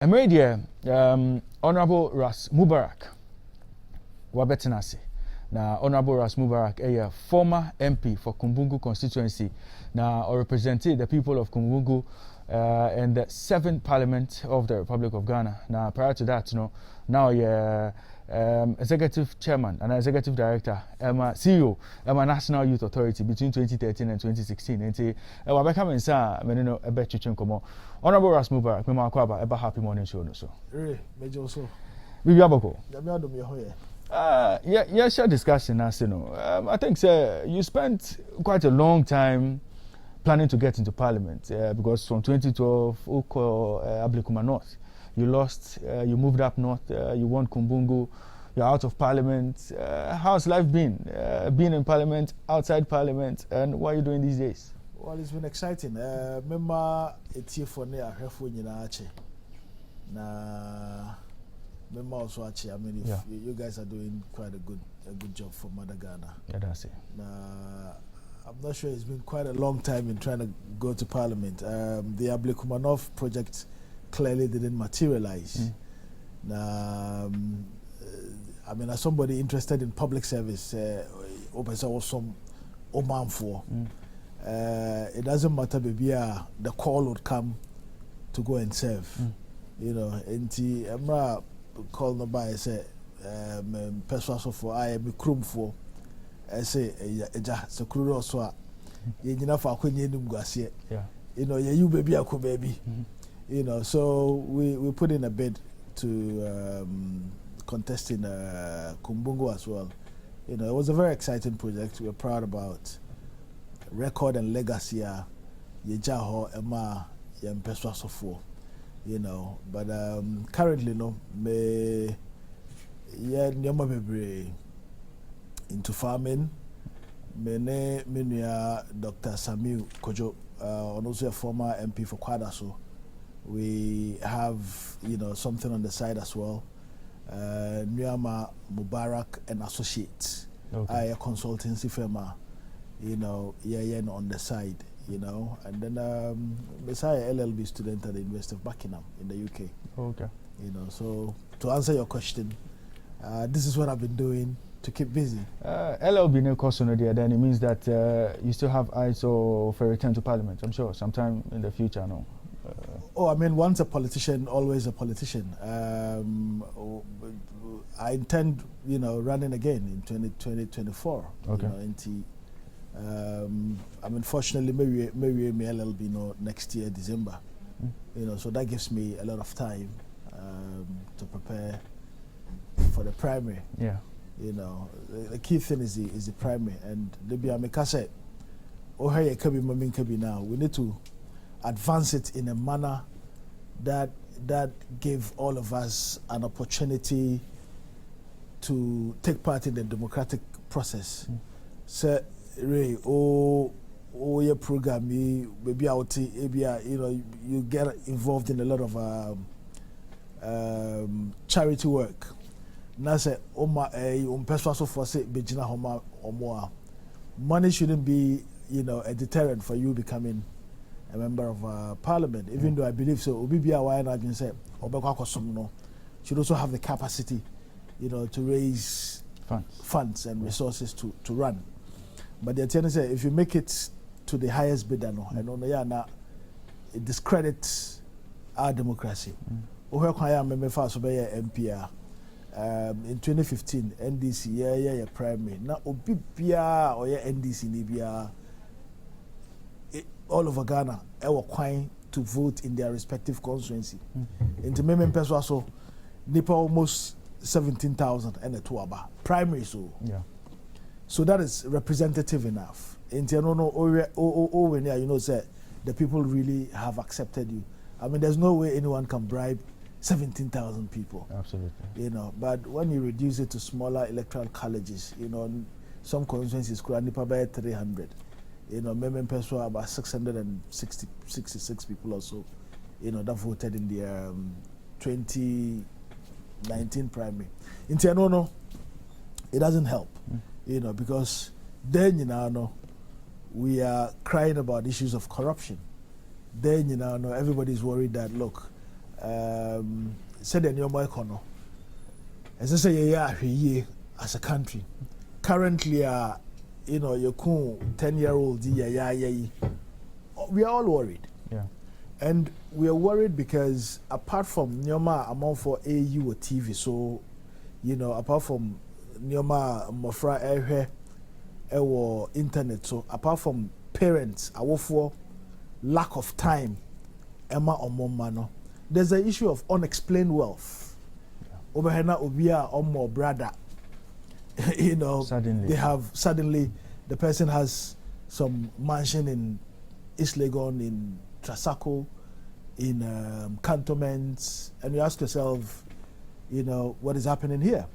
Emedia, Honorable Ras Mubarak, Wabetinasi. Now, Honorable Ras Mubarak, a former MP for Kumbungu Constituency, now represented the people of Kumbungu in the 7th Parliament of the Republic of Ghana. Now, prior to that, now Executive Chairman and Executive Director, CEO, National Youth Authority between 2013 and 2016. And Wabeka Mensa, Menino, Ebe Chichenkomo. Honorable Ras Mubarak, Mema Kwaba, Eba Happy Morning Show. So, Major so. Bibi Aboko. Yeah, share discussion as I think, sir, you spent quite a long time planning to get into Parliament because from 2012, Ablikuma North. You lost, you moved up north, you won Kumbungu, you're out of Parliament. How's life been? Being in Parliament, outside Parliament, and what are you doing these days? Well, it's been exciting. Remember, it's here for me, I have remember also, I mean, if you guys are doing quite a good job for Mother Ghana. Yeah, that's it. I'm not sure it's been quite a long time in trying to go to Parliament. The Ablekumanov project clearly didn't materialize. I mean, as somebody interested in public service, some Oman for. It doesn't matter, baby, the call would come to go and serve. You know, and I'm call no by say, persuasion for I am a crum for. I say, so cruel also. You know, for you know, you baby, I could baby. You know, so we put in a bid to contest in Kumbungu as well. You know, it was a very exciting project. We're proud about record and legacy. Yejaho Emma Yempeswa Sofo. You know, but currently, no, me nyama bebre into farming. Me Dr. Samuel Kojo, also a former MP for Kwadaso. We have, you know, something on the side as well. Ras Mubarak and Associates. I a consultancy firm, you know, on the side, you know. And then beside LLB student at the University of Buckingham in the UK. Okay. You know, so to answer your question, this is what I've been doing to keep busy. LLB no course on there, then it means that you still have eyes for a return to Parliament, I'm sure, sometime in the future, no? I mean, once a politician, always a politician. I intend, you know, running again in 2024. Okay. You know, I mean, fortunately, maybe LLB no next year, December. You know, so that gives me a lot of time to prepare for the primary. Yeah. You know, the key thing is the primary, and maybe I make say, oh hey, now we need to advance it in a manner that give all of us an opportunity to take part in the democratic process. So, Ray, your program, maybe out, you know, you get involved in a lot of charity work. Now say, money shouldn't be, you know, a deterrent for you becoming a member of Parliament, even though I believe so. Obibia Wayne say should also have the capacity, you know, to raise funds and resources to run. But the attorney say if you make it to the highest bidder, it discredits our democracy. In 2015, NDC primary. Now Obibia or NDC Nibia. All over Ghana, were quite to vote in their respective constituency. Into Memem Peswaso, Nipa almost 17,000 and a tuaba primary. So that is representative enough. Into when you know, say the people really have accepted you. I mean, there's no way anyone can bribe 17,000 people. Absolutely. You know, but when you reduce it to smaller electoral colleges, you know, some constituencies could Nipa by 300. You know, Memem Peswa about 666 people or so, you know, that voted in the 2019 primary. In Tianono, it doesn't help, you know, because then, you know, we are crying about issues of corruption. Then, you know, everybody's worried that, look, said the new economy. As I say, yeah, as a country, currently, you know, your 10-year-old, we are all worried. Yeah. And we are worried because apart from Nyoma amount for AU or TV, so, you know, apart from Nyoma Mofra or internet, so apart from parents, for lack of time, Emma or Momano, there's an issue of unexplained wealth. Obahena Obia or more brother. You know, suddenly the person has some mansion in East Legon, in Trasacco, in cantonments, and you ask yourself, you know, what is happening here?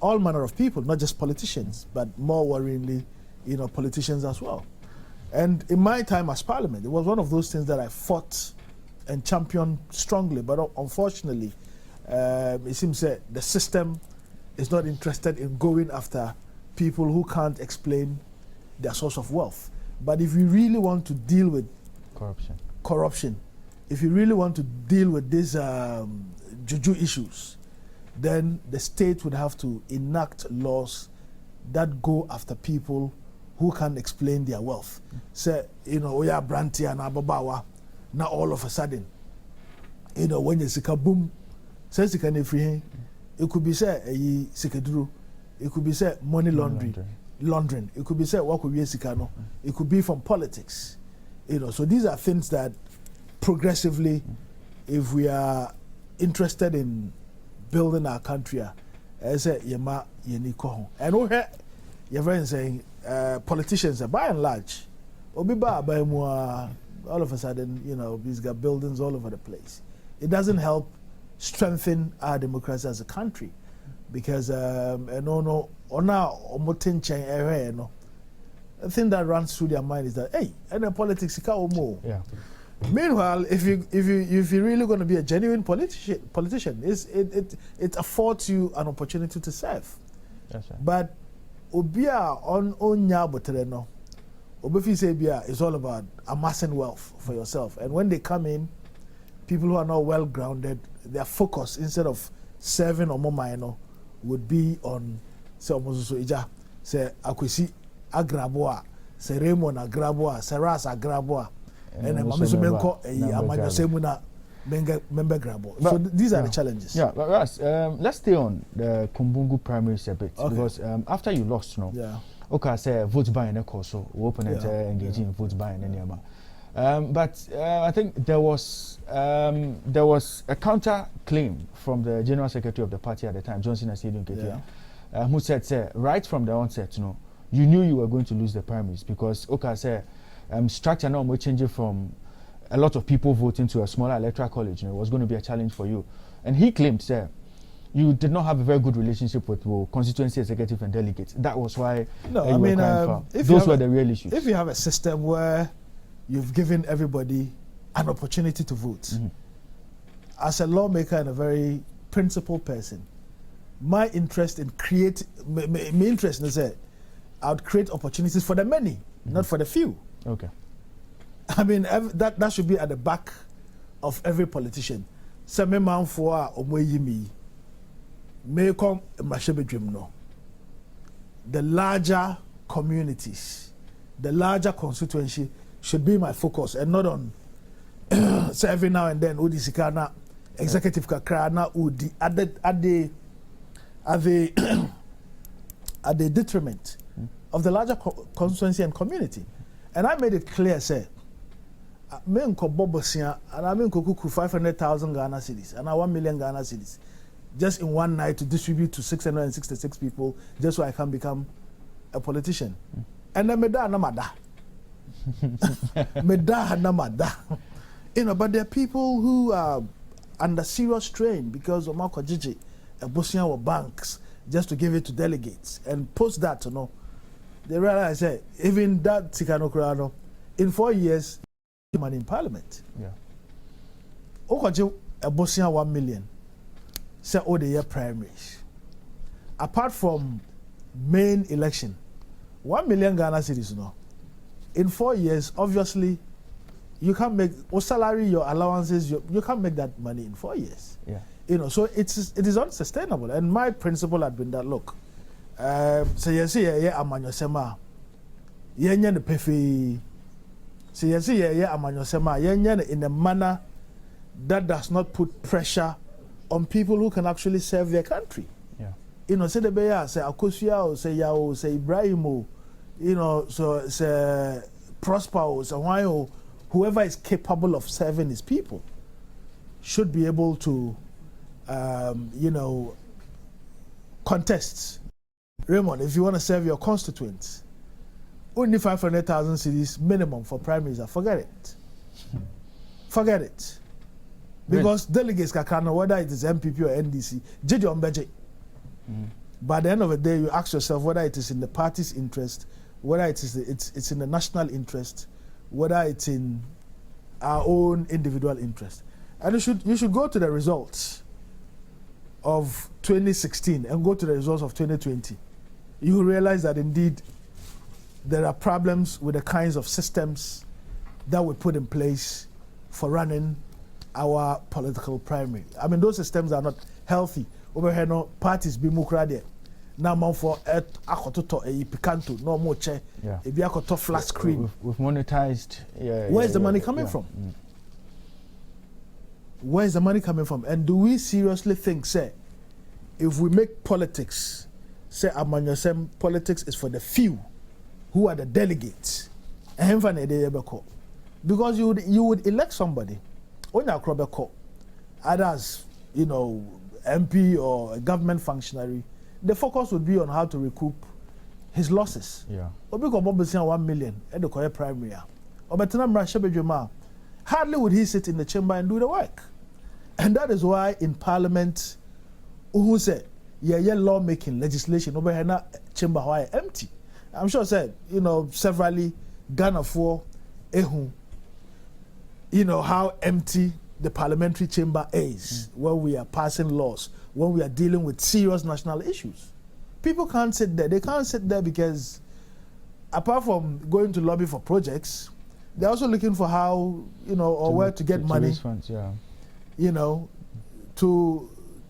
All manner of people, not just politicians, but more worryingly, you know, politicians as well. And in my time as Parliament, it was one of those things that I fought and championed strongly, but unfortunately, it seems that the system is not interested in going after people who can't explain their source of wealth. But if you really want to deal with corruption, if you really want to deal with these juju issues, then the state would have to enact laws that go after people who can't explain their wealth. Say, you know, we are Branty and Ababawa, now all of a sudden, you know, when you see a boom, says you can free. It could be say sikaduru. It could be say money laundering. It could be say what could be sikano. It could be from politics. You know, so these are things that progressively, if we are interested in building our country, as a yema yeniko. And over your friends saying politicians, by and large, obiba by more all of a sudden, you know, we've got buildings all over the place. It doesn't help strengthen our democracy as a country, because the thing that runs through their mind is that, hey, and the politics is more. Yeah. Meanwhile, if you're really going to be a genuine politician, it affords you an opportunity to serve. That's right. But obia on onya botereno, obefi sebia is all about amassing wealth for yourself. And when they come in, people who are not well grounded, their focus instead of serving or more would be on say akwesi agraboa, say Raymond agraboa, say Ras agraboa, and mamiso amanyo semuna member grabo. So these are the challenges. Yeah, but Ras, let's stay on the Kumbungu primaries a bit, because after you lost, okay, say vote buying a course, so open and engaging in vote buying and but I think there was a counter claim from the General Secretary of the party at the time, Johnson Asidu Nketia, who said, say, right from the onset, you knew you were going to lose the primaries because structure now was changing from a lot of people voting to a smaller electoral college. It was going to be a challenge for you, and he claimed, say, you did not have a very good relationship with constituency executive and delegates. That was why those were the real issues. If you have a system where you've given everybody an opportunity to vote. As a lawmaker and a very principled person, my interest in my interest is that I would create opportunities for the many, not for the few. Okay. I mean, that should be at the back of every politician. The larger communities, the larger constituency should be my focus, and not on so every now and then udi sikana executive kakrana udi at the detriment of the larger constituency and community. And I made it clear, say, me nko bobosia and I mean kuku 500,000 Ghana cedis and 1 million Ghana cedis just in one night to distribute to 666 people just so I can become a politician. And then namada. You know, but there are people who are under serious strain because of Marco Gigi, Bosnia or banks, just to give it to delegates and post that, they realize that even that Tikano Kurano, in 4 years, money in Parliament. Yeah. Okoje Bosnia 1 million, say all the year primaries. Apart from main election, 1 million Ghana cedis, in 4 years, obviously, You can't make your salary, your allowances. You can't make that money in 4 years. Yeah. So it is unsustainable. And my principle had been that look, so you see, amanyosema, yenye ne pefi. So you see, amanyosema, yenye in a manner that does not put pressure on people who can actually serve their country. Yeah. Say the beya, say Akosia, or say Yao, say Ibrahim, so say Prosper, or say Wayo, whoever is capable of serving his people should be able to, contest. Raymond, if you want to serve your constituents, only 500,000 cedis minimum for primaries, forget it. Forget it. Because delegates can, whether it is MPP or NDC, JJ on budget. But at the end of the day, you ask yourself whether it is in the party's interest, whether it's in the national interest, whether it's in our own individual interest. And you should go to the results of 2016 and go to the results of 2020. You will realize that indeed there are problems with the kinds of systems that we put in place for running our political primary. I mean, those systems are not healthy. Over here, no parties be mukrade. Now, man for akototo e picanto no more che. E be akoto flat screen. We've monetized. Where's the money coming from? Where's the money coming from? And do we seriously think, say, if we make politics, say amanyosem politics is for the few who are the delegates, because you would elect somebody. Others, MP or a government functionary, the focus would be on how to recoup his losses. Yeah. 1 million at the primary. Hardly would he sit in the chamber and do the work. And that is why in Parliament, who said, lawmaking legislation over here chamber why empty. I'm sure said, severally Ghana for how empty the parliamentary chamber is when we are passing laws, when we are dealing with serious national issues. People can't sit there. They can't sit there because apart from going to lobby for projects, they're also looking for how, where to get money. Funds, yeah.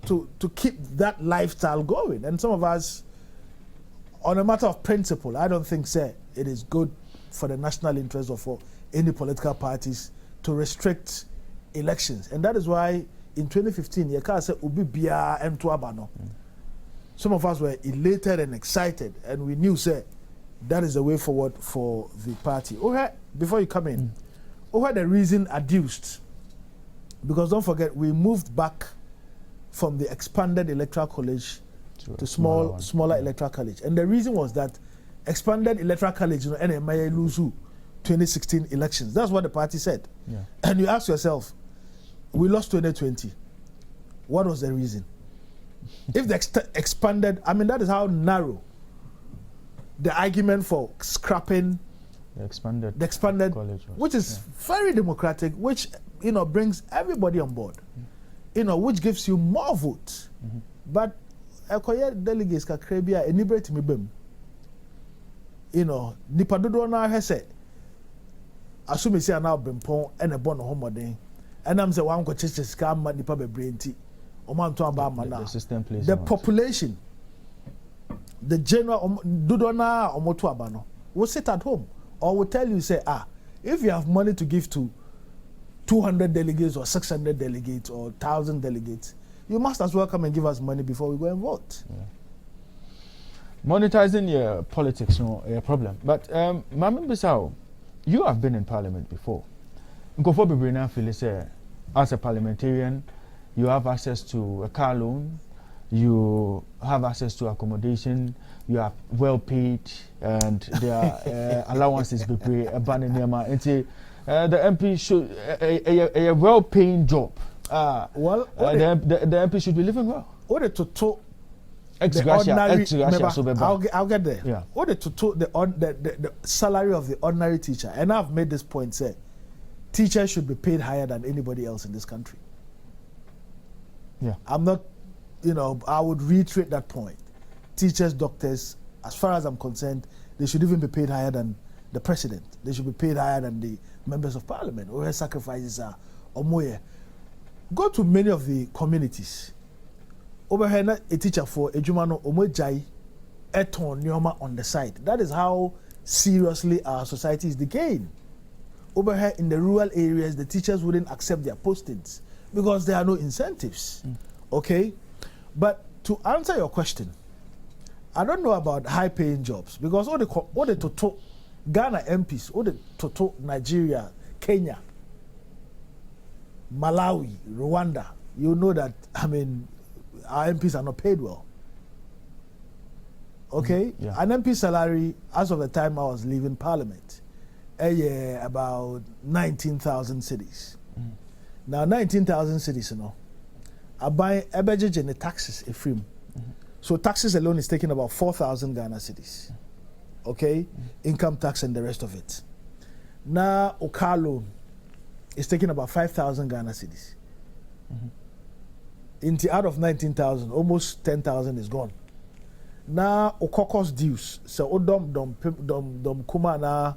To keep that lifestyle going. And some of us, on a matter of principle, I don't think, it is good for the national interest or for any political parties to restrict elections. And that is why in 2015, Yeka said, Ubi Bia and Tuabano. Some of us were elated and excited, and we knew, that is the way forward for the party. Before you come in, the reason adduced, because don't forget, we moved back from the expanded electoral college to smaller electoral college. And the reason was that expanded electoral college, NMI Luzu 2016 elections. That's what the party said. Yeah. And you ask yourself, we lost 2020. What was the reason? If the expanded, that is how narrow the argument for scrapping the expanded college was, which is very democratic, which brings everybody on board, which gives you more votes. But delegates kakrebia enibrate me bem. Nipa dodo na hese assume say na bempon and a bon homodin. And I'm say one ko chiche ska ma nipa bebre nti. The system plays the population, the general dodo na omoto abano will sit at home or will tell you, if you have money to give to 200 delegates or 600 delegates or 1,000 delegates, you must as well come and give us money before we go and vote. Yeah. Monetizing your politics, a problem. But Mama Bissau, you have been in Parliament before. As a parliamentarian, you have access to a car loan, you have access to accommodation, you are well paid, and there are allowances be paid. The MP should a well-paying job. The MP should be living well. What the total? I'll get there. Yeah. What the total? The salary of the ordinary teacher, and I've made this point. Teachers should be paid higher than anybody else in this country. Yeah. I'm not, I would reiterate that point. Teachers, doctors, as far as I'm concerned, they should even be paid higher than the president. They should be paid higher than the members of parliament. Where sacrifices are omoye. Go to many of the communities. Over here, a teacher for a jumano omojai eton nyoma on the side. That is how seriously our society is decaying. Over here in the rural areas, the teachers wouldn't accept their postings because there are no incentives. Okay? But to answer your question, I don't know about high-paying jobs because all the Toto Ghana MPs, all the Toto Nigeria, Kenya, Malawi, Rwanda, you know that, I mean, our MPs are not paid well. Okay? Yeah. An MP salary, as of the time I was leaving Parliament, a year about 19,000 cedis. Now, 19,000 cedis, you know, I buy a budget and the taxes a free. So taxes alone is taking about 4,000 Ghana cedis. Okay? Income tax and the rest of it. Now, car loan is taking about 5,000 Ghana cedis. Into out of 19,000, almost 10,000 is gone. Now, Okoko's dues. So, dom kuma na,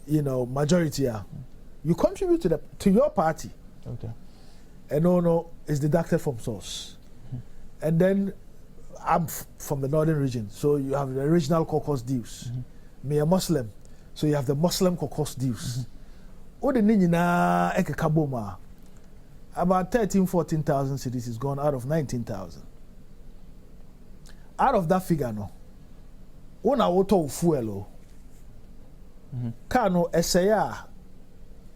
you know, majority. You contribute to your party. Okay. And no is deducted from source. And then I'm from the northern region, so you have the regional caucus dues. Me a Muslim, so you have the Muslim caucus dues. Ode na ekekaboma. About 14,000 cities is gone out of 19,000. Out of that figure, no. Una woto fuelo. Kano esaya.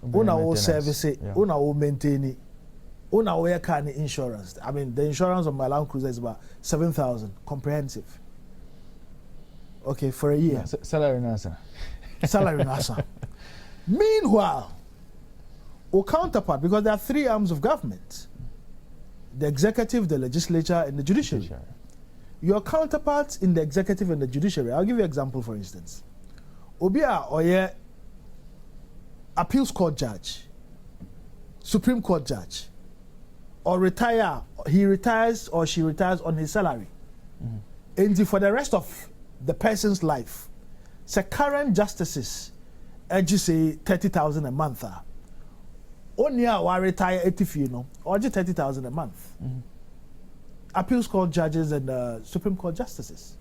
Una wo service it. Una wo maintain it. Una wo car insurance. I mean, the insurance of my Land Cruiser is about 7,000 comprehensive. Okay, for a year. Yeah, salary nasa. Salary nasa. Meanwhile, our counterpart, because there are three arms of government: the executive, the legislature, and the judiciary. Your counterparts in the executive and the judiciary. I'll give you an example, for instance. Obia Oye, appeals court judge, Supreme Court judge, or he retires or she retires on his salary. And for the rest of the person's life, so current justices, as you say, 30,000 a month. Only I retire 80, you know, or just 30,000 a month. Appeals court judges and Supreme Court justices.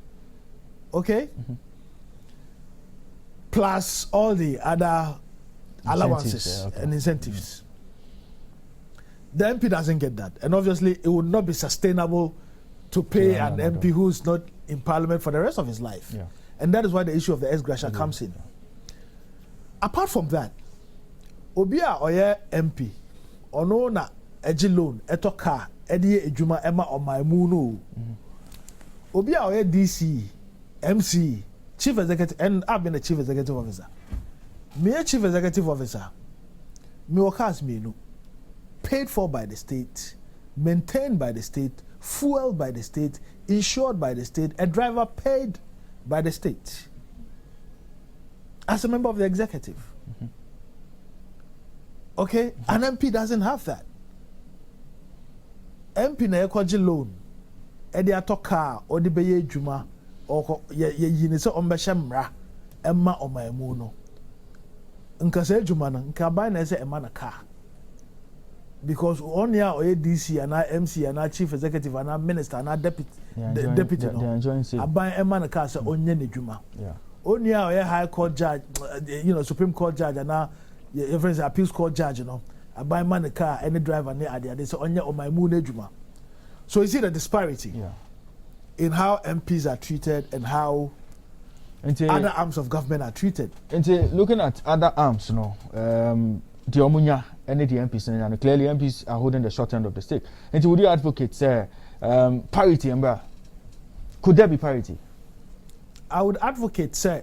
Okay? Plus all the other allowances and incentives. The MP doesn't get that. And obviously, it would not be sustainable to pay an MP who's not in Parliament for the rest of his life. And that is why the issue of the ex-gratia comes in. Apart from that, Obia Oye MP, ono na eji loan, eto car, ediye ejuma ema omaimuno. Obia Oye DC, MC, Chief Executive, and I've been a Chief Executive Officer. Me a Chief Executive Officer, me workers me no, paid for by the state, maintained by the state, fueled by the state, insured by the state, a driver paid by the state. As a member of the executive. Okay? An MP doesn't have that. MP na ekwaji loan, edi ato car, or di beye juma, or ye se ombeshe mra, emma omaimu no. Nka se juma na, nka buy na se emma na car. Because only our DC and our MC and our chief executive and our minister and our deputy, no, I buy emma na car se onye ne juma. Only our high court judge, you know, Supreme Court judge and our appeals court judge, you know, I buy man a car, any driver near idea. They say only on my moon ejuma. So you see the disparity in how MPs are treated and how other arms of government are treated. And looking at other arms, you know, the Omunya and the MPs, and clearly MPs are holding the short end of the stick. And would you advocate parity, Mbra? Could there be parity? I would advocate, say,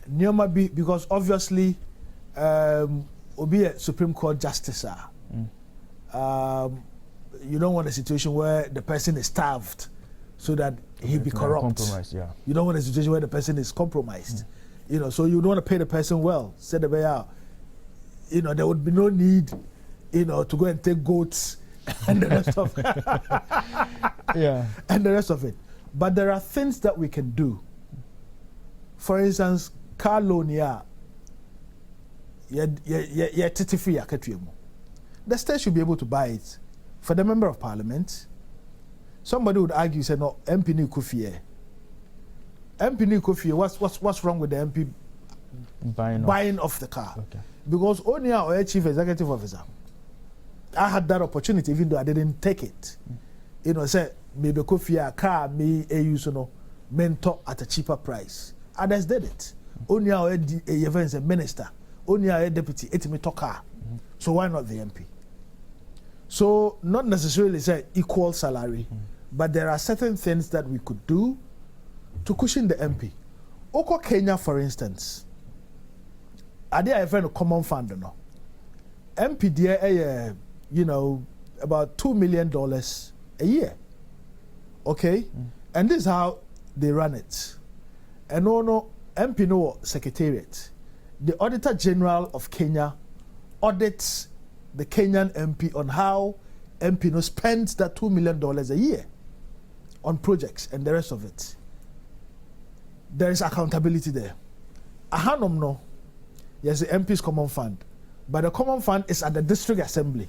Nyoma be, because obviously, be a Supreme Court justice. You don't want a situation where the person is starved so that he be corrupt. You don't want a situation where the person is compromised. You know, so you don't want to pay the person well. Say the way out. You know, there would be no need, you know, to go and take goats and the rest of and the rest of it. But there are things that we can do. For instance, car loan ya titi free akatwemu. The state should be able to buy it for the member of parliament. Somebody would argue, say no, MP ni kufie. MP ni kufie. What's wrong with the MP buying off the car? Okay. Because only our chief executive officer, I had that opportunity even though I didn't take it. You know, say maybe kufie a car me use mentor at a cheaper price. Others did it. Only our events a minister, only our deputy, it me car. So why not the MP? So not necessarily say equal salary, but there are certain things that we could do to cushion the MP. Oko Kenya, for instance, are there a common fund or no? MP there, you know, about $2 million a year. Okay, and this is how they run it. And no MP no secretariat. The Auditor General of Kenya audits the Kenyan MP on how MP no spends that $2 million a year on projects and the rest of it. There is accountability there. Ahanom no, yes, the MP's common fund, but the common fund is at the district assembly.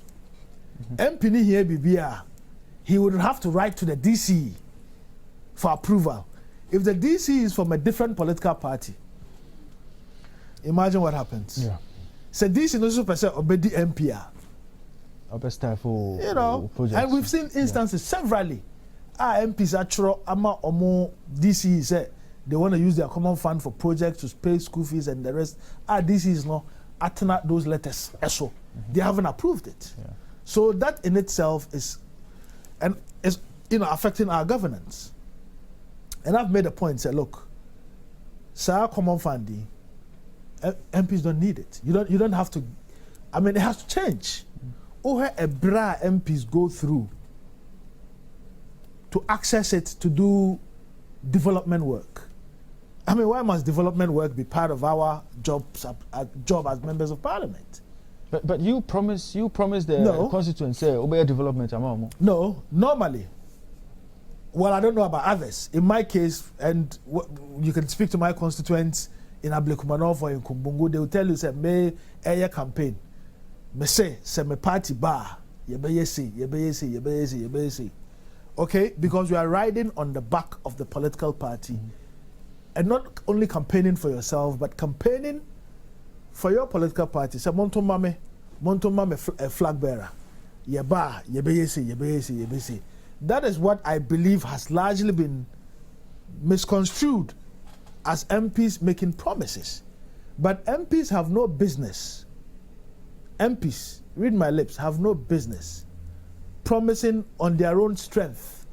MP ni here BBR, he would have to write to the DC for approval. If the DC is from a different political party, imagine what happens. Yeah. So DC no super say obedi MPR. You know, projects. And we've seen instances severally. MPs actually ama omo DC say they want to use their common fund for projects to pay school fees and the rest. DC is not atena those letters. So they haven't approved it. Yeah. So that in itself is affecting our governance. And I've made a point. Say, look, sir, common funding, MPs don't need it. You don't have to. I mean, it has to change. Where a bra MPs go through to access it to do development work. I mean, why must development work be part of our job as members of parliament? But you promise the constituency obey development amount. No, normally. Well, I don't know about others. In my case, and you can speak to my constituents in Ablekumanov or in Kumbungu, they will tell you, say, may area campaign. Me say me party bar, yebeyesi. Okay, because you are riding on the back of the political party, and not only campaigning for yourself, but campaigning for your political party. Say monto mame a flag bearer, yebeyesi. That is what I believe has largely been misconstrued as MPs making promises. But MPs have no business. MPs, read my lips, have no business promising on their own strength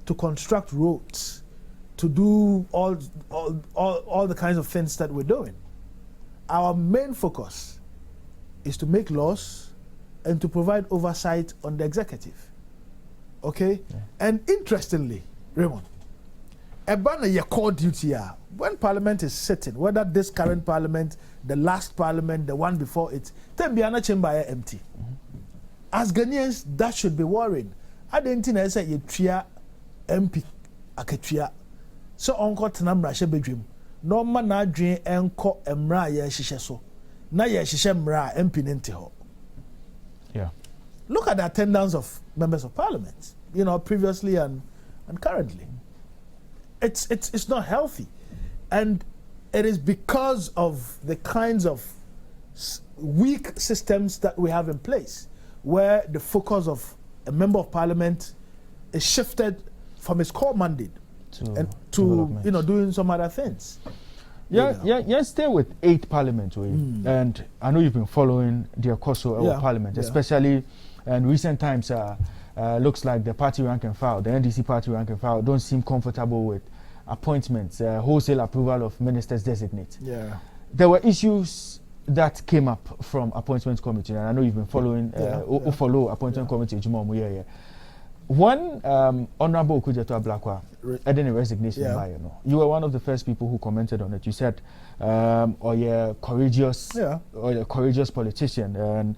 to construct roads, to do all the kinds of things that we're doing. Our main focus is to make laws and to provide oversight on the executive. Okay? Yeah. And interestingly, Raymond, your core duty when Parliament is sitting, whether this current Parliament, the last Parliament, the one before it, Tembiana chamber empty. As Ghanaians, that should be worrying. I didn't think I said you tria MP aketria. So onko tenamra she bedwem. No man na dwen enko emra ye hihye so. Na ye hihye mra MP nti ho. Yeah. Look at the attendance of members of Parliament, you know, previously and currently. It's not healthy. And it is because of the kinds of weak systems that we have in place, where the focus of a member of Parliament is shifted from his core mandate to doing some other things. Yeah, stay with 8 Parliament, and I know you've been following the course of Parliament, especially in recent times. Looks like the party rank and file, the NDC party rank and file, don't seem comfortable with appointments, wholesale approval of ministers designate. Yeah, there were issues that came up from appointment committee, and I know you've been following. Follow appointment committee. One Honorable Okujeto Ablakwa had a resignation by you were one of the first people who commented on it. You said, courageous politician, and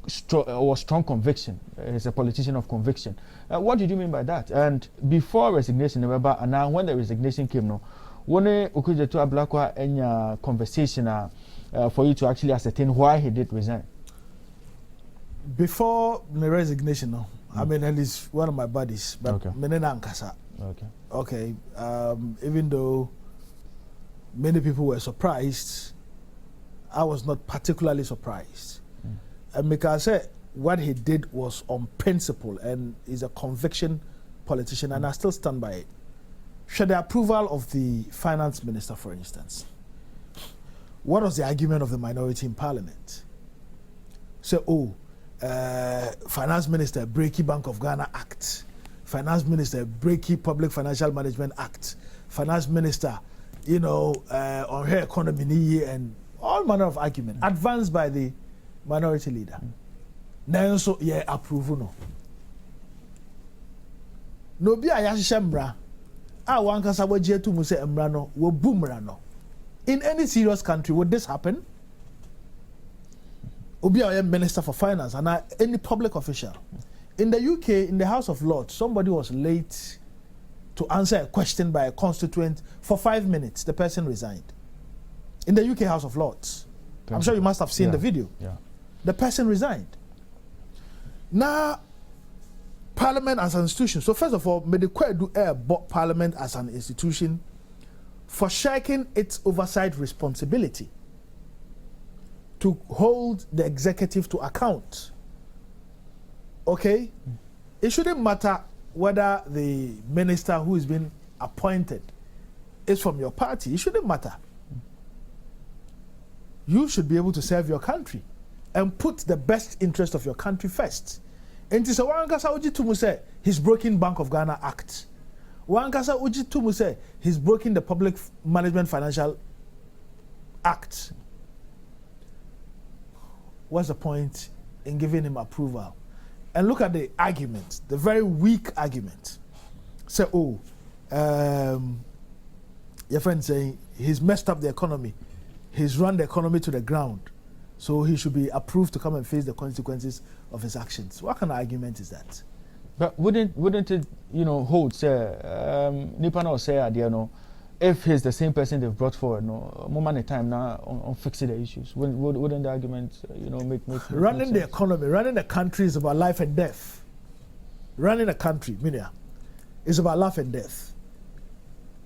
strong conviction. He's a politician of conviction. What did you mean by that? And before resignation, and now when the resignation came, One Okujeto Ablakwa any conversation for you to actually ascertain why he did resign? Before my resignation, no, I mean, he's one of my buddies, but Okay. Okay. Even though many people were surprised, I was not particularly surprised. And because I said what he did was on principle and is a conviction politician, and I still stand by it. Should the approval of the finance minister, for instance, what was the argument of the minority in parliament? So, finance minister, breaky Bank of Ghana Act. Finance minister, breaky Public Financial Management Act. Finance minister, on her economy and all manner of argument advanced by the minority leader. Now, so approval no. No be a yashambra. One kasa waje tu muse emrano wo boomrano. In any serious country, would this happen? Obi a minister for finance and any public official. In the UK, in the House of Lords, somebody was late to answer a question by a constituent for 5 minutes. The person resigned. In the UK House of Lords. I'm sure you must have seen the video. Yeah. The person resigned. Now, Parliament as an institution. So first of all, may the court do Parliament as an institution for shirking its oversight responsibility to hold the executive to account. Okay? It shouldn't matter whether the minister who is being appointed is from your party. It shouldn't matter. You should be able to serve your country and put the best interest of your country first. And it's a Wankasa Uji Tumu say he's broken Bank of Ghana Act. Wankasa Uji Tumu say he's broken the Public Management Financial Act. What's the point in giving him approval? And look at the argument, the very weak argument. Say, your friend saying he's messed up the economy. He's run the economy to the ground. So he should be approved to come and face the consequences of his actions. What kind of argument is that? But wouldn't it, hold, say, Nipano say, if he's the same person they've brought forward, no, more money time now on fixing the issues. Wouldn't the argument, make running the economy, running the country is about life and death. Running a country, Minia, is about life and death.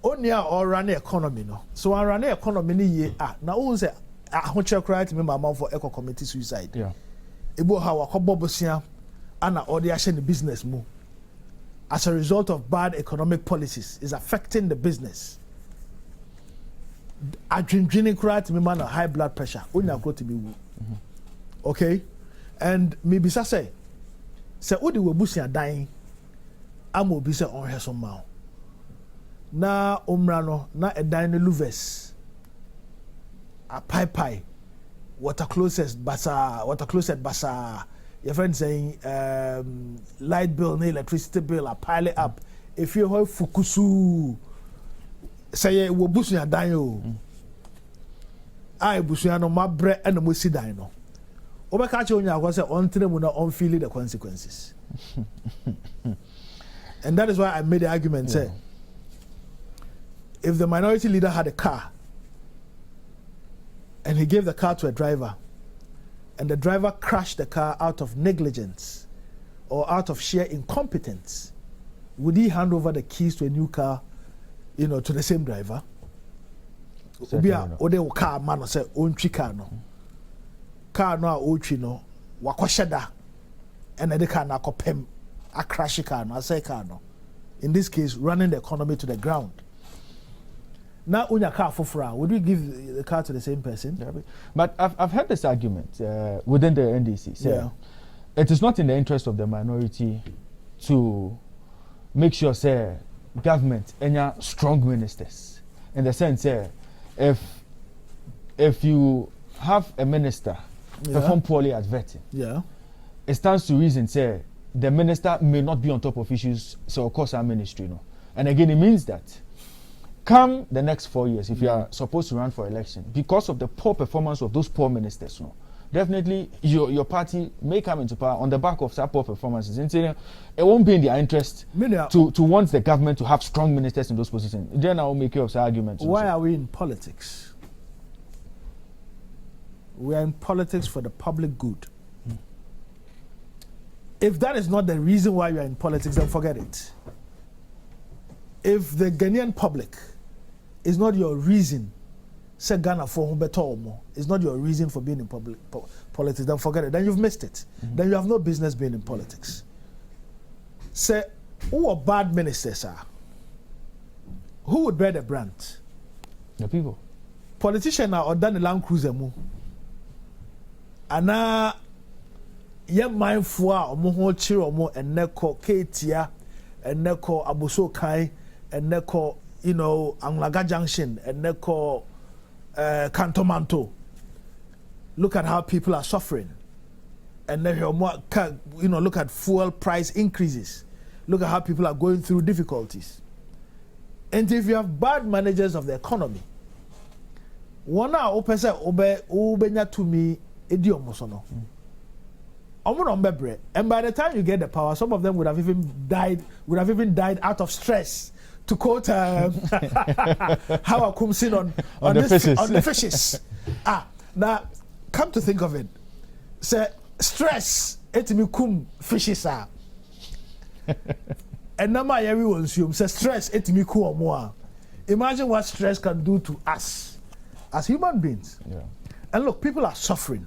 Only or run the economy, no. So I run the economy ni now who say I want you to me my for eco committee suicide. Yeah. Ebo how bobosia ana all the action the business move. As a result of bad economic policies is affecting the business. I drinking cry to me man high blood pressure. Only go to be okay? And maybe say Odi we busia dying. I'm will be say on her some mouth. Na umrano na edine luves a pai water closet basa your friend saying light bill na electricity bill a pile it up if you have fukusu say wo busu ya dan o ai busu ya no mabre and mo si dan no obeka che onya akwa say on tremu na on feel the consequences. And that is why I made the argument say if the minority leader had a car and he gave the car to a driver and the driver crashed the car out of negligence or out of sheer incompetence, would he hand over the keys to a new car, to the same driver? Ode car man say ontwi car no. Car no a otwi no wakosheda and the car na kopem a crash car no say car no. In this case running the economy to the ground. Now, unya car for fra, would we give the car to the same person? Yeah, but I've heard this argument within the NDC. So it is not in the interest of the minority to make sure, say, government any strong ministers. In the sense, if you have a minister perform poorly at vetting, it stands to reason, say, the minister may not be on top of issues, so of course our ministry, And again, it means that come the next 4 years, if you are supposed to run for election, because of the poor performance of those poor ministers, definitely your party may come into power on the back of support performances. And it won't be in their interest to want the government to have strong ministers in those positions. Then I will make you of arguments. Why are we in politics? We are in politics for the public good. If that is not the reason why you are in politics, then forget it. If the Ghanaian public is not your reason, say Ghana for better is not your reason for being in politics, then forget it. Then you've missed it. Then you have no business being in politics. Say, who are bad ministers are? Who would bear the brunt? The people. Politicians are done the Land Cruiser mu. Ana ye mindful a omo ho chire omo eneko Ketia eneko Aboso Kai eneko Anglaga Junction eneko Cantomanto. Look at how people are suffering. And then look at fuel price increases. Look at how people are going through difficulties. And if you have bad managers of the economy, one hour open say obenya to me idiomosono. And by the time you get the power, some of them would have even died out of stress. To quote how I come sin on the fishes. Now come to think of it, say stress it me kum fishes are. And now my everyone assume say stress it me kum more. Imagine what stress can do to us as human beings. Yeah. And look, people are suffering.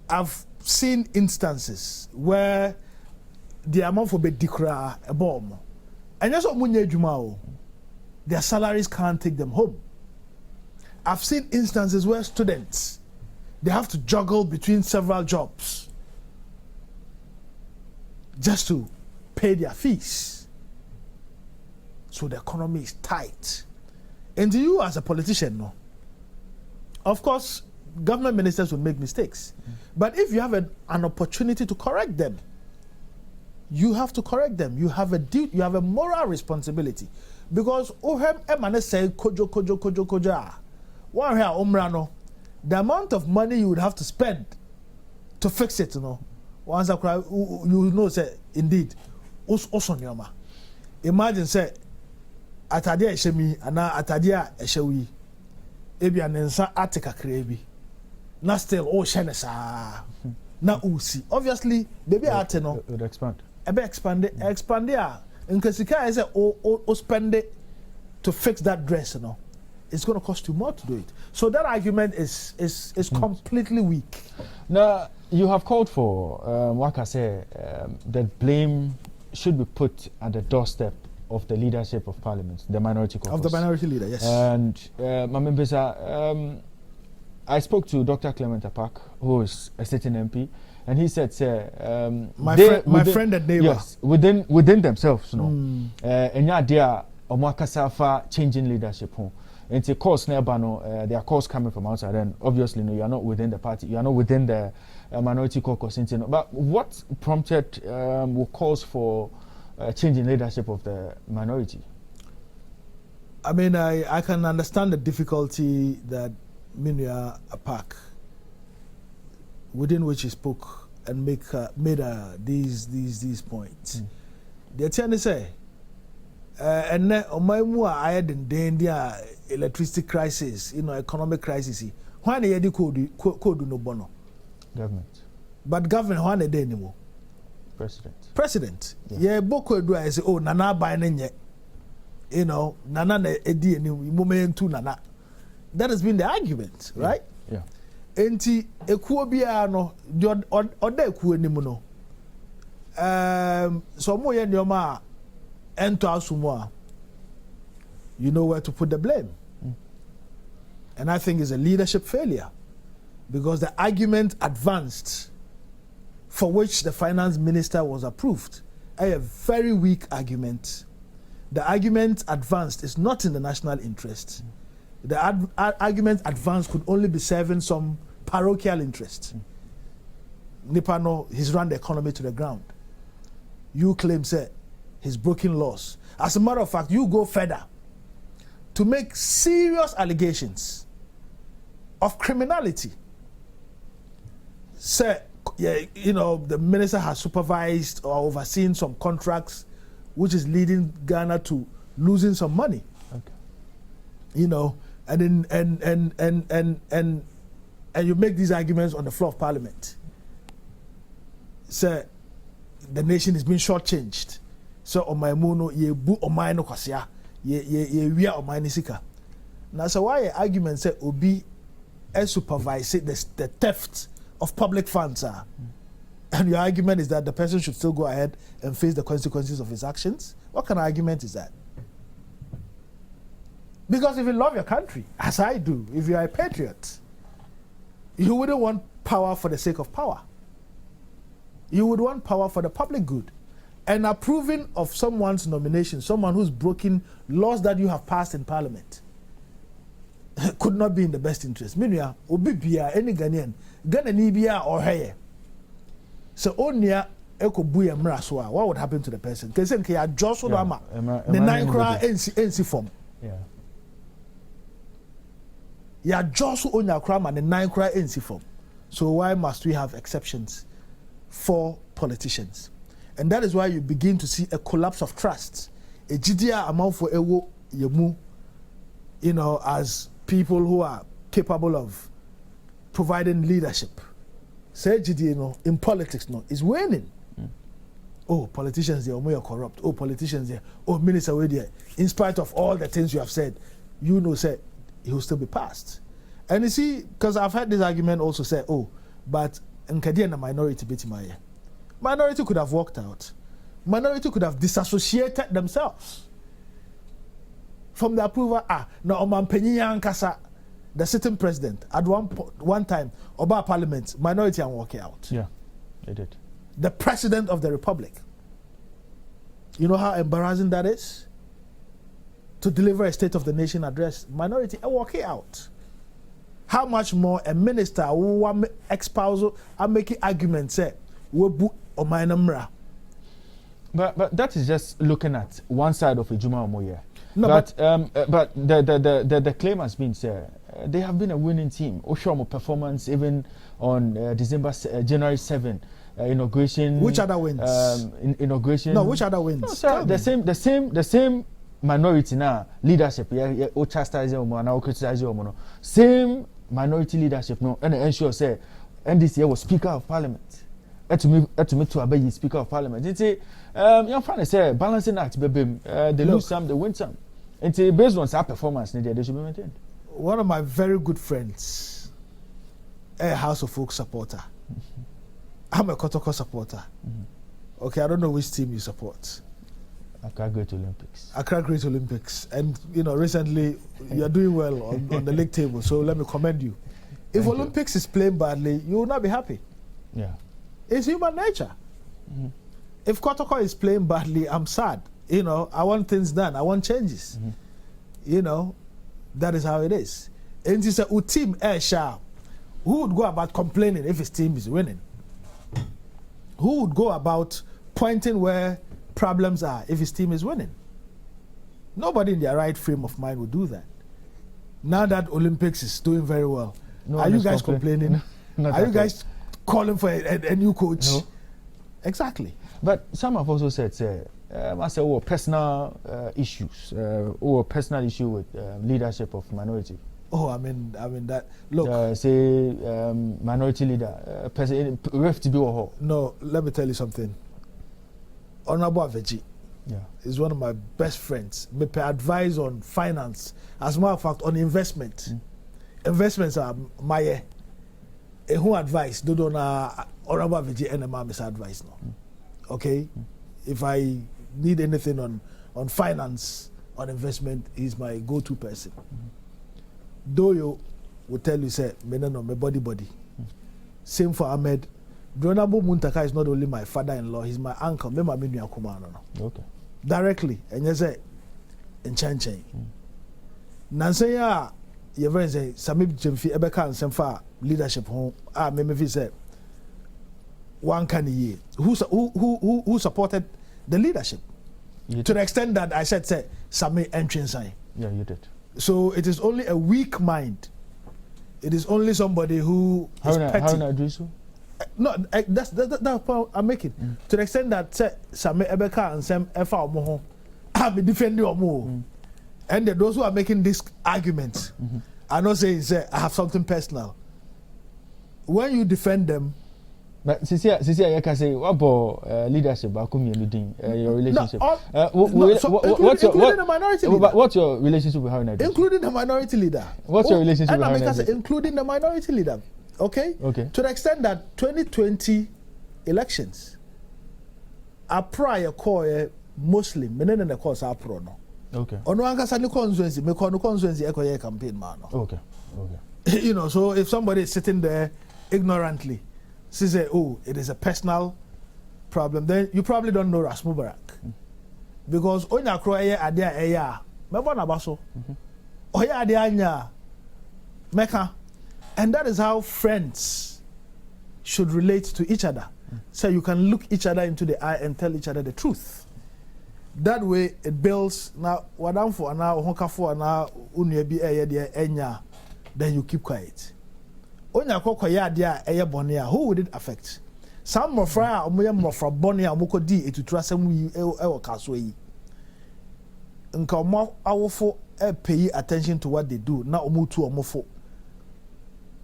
I've seen instances where the amount for bedikra a bomb. And that's what their salaries can't take them home. I've seen instances where students, they have to juggle between several jobs just to pay their fees. So the economy is tight. And you as a politician, no. Of course, government ministers will make mistakes. But if you have an opportunity to correct them, you have to correct them. You have a duty, you have a moral responsibility. Because emane say kojo. One here omrano, the amount of money you would have to spend to fix it, once I cry, you know say indeed, osonyoma. Imagine say atadia eshemi ana atadia eshewi. Ebi anensa atika krebi. Na still shenesa. Na usi. Obviously, baby ate no. It would expand. Expand there. In Kasika, I say, spend it to fix that dress, it's going to cost you more to do it. So that argument is completely weak. Now, you have called for, like I say, that blame should be put at the doorstep of the leadership of Parliament, the minority caucus. Of the minority leader, yes. And, I spoke to Dr. Clement Apak, who is a sitting MP, and he said, my friend and neighbor. Yes, within themselves, and yeah, they are Omwakasafa changing leadership. And of course, there are calls coming from outside, and obviously, you are not within the party, you are not within the minority caucus. But what prompted calls for changing leadership of the minority? I mean, I can understand the difficulty that Minya Apak, within which he spoke and made these points. The attorney say, and I had the electricity crisis, economic crisis. Why they had code no bono? Government. But government why they anymore? President. Yeah, boko do I say, nana buy nenye. Nana edi any moment to nana. That has been the argument, right? Yeah. Enti ekuo bia no oda ekuo nimu no. So mo ye nyoma ento asumo a, you know where to put the blame. And I think it's a leadership failure because the argument advanced for which the finance minister was approved, a very weak argument. The argument advanced is not in the national interest. The argument advanced could only be serving some parochial interest. Nipano, he's run the economy to the ground. You claim, say, he's broken laws. As a matter of fact, you go further to make serious allegations of criminality. say, yeah, the minister has supervised or overseen some contracts, which is leading Ghana to losing some money. Okay. And you make these arguments on the floor of Parliament. Say, the nation is being shortchanged. So Omaimuno ye bu Omaino Kwasia ye wia Omainisika. Now so why argument say Obi supervise the theft of public funds are. And your argument is that the person should still go ahead and face the consequences of his actions? What kind of argument is that? Because if you love your country, as I do, if you are a patriot, you wouldn't want power for the sake of power. You would want power for the public good. And approving of someone's nomination, someone who's broken laws that you have passed in Parliament, could not be in the best interest. Meanwhile, Obibia, any Ghanaian, Ghananibia or Haye. So, Onia, Eko Buya Mraswa, what would happen to the person? Because then, Joshua Rama, the 9 cry NC form. Yeah. Ya Joshua Onya Krama, the 9 cry NC form. So, why must we have exceptions for politicians? And that is why you begin to see a collapse of trust. A GDA amount for Ewo Yemu, as people who are capable of providing leadership. Say GDA, in politics, is waning. Oh, politicians, they are more corrupt. Oh, politicians, they minister, way there. In spite of all the things you have said, say, he will still be passed. And you see, because I've heard this argument also say, but Nkadi and the minority bit my minority could have walked out. Minority could have disassociated themselves from the approval. Now Oman Penyiya Nkasa, the sitting president, at one time, Oba Parliament, minority and walking out. Yeah, they did. The president of the republic. You know how embarrassing that is? To deliver a State of the Nation address, minority and walking out. How much more a minister who espousal and making arguments say we or my number. But that is just looking at one side of Ejuma Omoye. No, but the claim has been they have been a winning team. Oshomo performance even on January 7 inauguration. Which other wins? Inauguration. No, which other wins? No, sir, the same minority now leadership. Yeah, o chastise omo na o criticize omo no. Same minority leadership no, and ensure say NDC was Speaker of Parliament. To me to obey Speaker of Parliament. It's young friend say balancing act, baby. They lose some, they win some. And based on our performance, they should be maintained. One of my very good friends, a House of Folk supporter. I'm a Kotoko supporter. Okay, I don't know which team you support. Accra Great Olympics. Accra Great Olympics. And, recently you're doing well on the league table, so let me commend you. If Olympics is playing badly, you will not be happy. Yeah. It's human nature. If Kotoko is playing badly, I'm sad. I want things done. I want changes. That is how it is. And it's a team sharp. Who would go about complaining if his team is winning? Who would go about pointing where problems are if his team is winning? Nobody in their right frame of mind would do that. Now that Olympics is doing very well, are you guys complaining? Are you guys calling for a new coach? No. Exactly. But some have also said, personal issues, or personal issue with leadership of minority. Oh, I mean that. Look, minority leader, person, No, let me tell you something. Honorable Aveji, is one of my best friends. Me pay advice on finance. As a matter of fact, on investment. Investments are my. Who advice? Do na Honorable Aveji and my advice no. Okay, if I need anything on finance, on investment, he's my go-to person. Doyo will tell you, say, me no my body. Same for Ahmed. Honorable Muntaka is not only my father-in-law, he's my uncle. Me ma minu akuma no. Okay. Directly, and you say, in Chen. Nansaya, you very say, Samib Jemfi Ebeka and Semfa leadership home. Me say. One kind of year. Who supported the leadership? To the extent that I said, say, Sami entrance. Yeah, you did. So it is only a weak mind. It is only somebody who is petty. No, that's the point I'm making. To the extent that some Ebeka and some Efa Omoho I'm defending Omo. And those who are making this argument are not saying I have something personal. When you defend them, but Sisi, I can say what about leadership? Your relationship. Including the minority leader. What's your relationship with Haruna? Including the minority leader. What's your relationship with Haruna? Including the minority leader. Okay. To the extent that 2020 elections are prior core Muslim, menen the course are pro no. Okay. Ono ankasa ni constituency, me ko no constituency ekoye campaign man no. Okay. You know, so if somebody is sitting there ignorantly, say, oh, it is a personal problem, then you probably don't know Ras Mubarak. Because onya kro eye ade a eya, me bona baso. Oye ade anya meka. And that is how friends should relate to each other. So you can look each other into the eye and tell each other the truth. That way it builds now wadam for now honka for now unuebi enya, then you keep quiet. Onya koko ya dia eye bonia, who would it affect? Some mofra omoye mofra bonia omoko di etutura sem yi e kaso yi. Nka omo awofo pay attention to what they do. Na omutu omofo.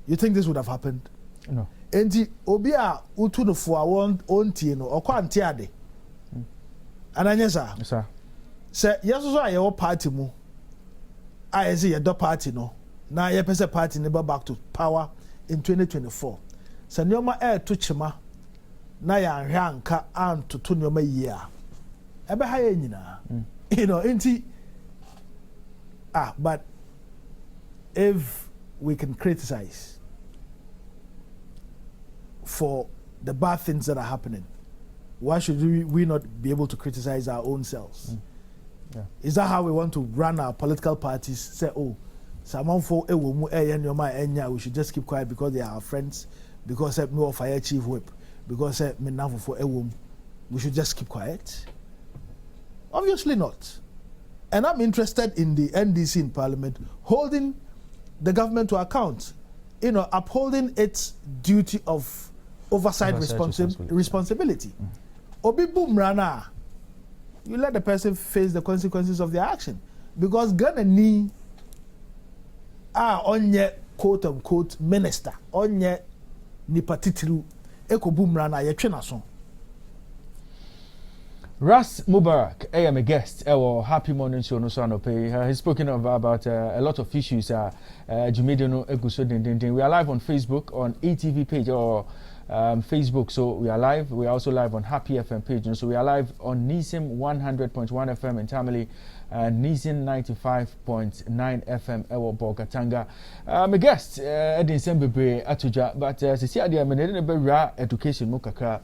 You think this would have happened? No. Enti obi a utu no fo a ontie no okwa ante ade. Ananya sa. Sir. Se yeso so a ye party mu. A ye say ye do party no. Na ye pese party ne back to power in 2024. Se nyoma to chima na ya anhwe anka antoto nyoma yi a. Ebe ha ye nyina. You know, enti but if we can criticize for the bad things that are happening, why should we not be able to criticize our own selves? Yeah. Is that how we want to run our political parties? Say, oh, someone for we should just keep quiet because they are our friends, because me of fire chief whip, because me now for we should just keep quiet? Obviously not. And I'm interested in the NDC in Parliament holding the government to account, you know, upholding its duty of oversight responsibility. Obi Bumrana, you let the person face the consequences of their action. Because Ghana ni onye quote unquote minister, onye ni patitiru, eko Bumrana ye twenason. Ras Mubarak, I am a guest. Our happy morning show. No he's spoken about a lot of issues. We are live on Facebook on ATV page or Facebook. So we are live. We are also live on Happy FM page. So we are live on Nisim 100.1 FM in Tamale and Nisim 95.9 FM. Ewo Bogatanga. I'm a guest. Edin Sembebre Atuja, but see, I am a education mukaka.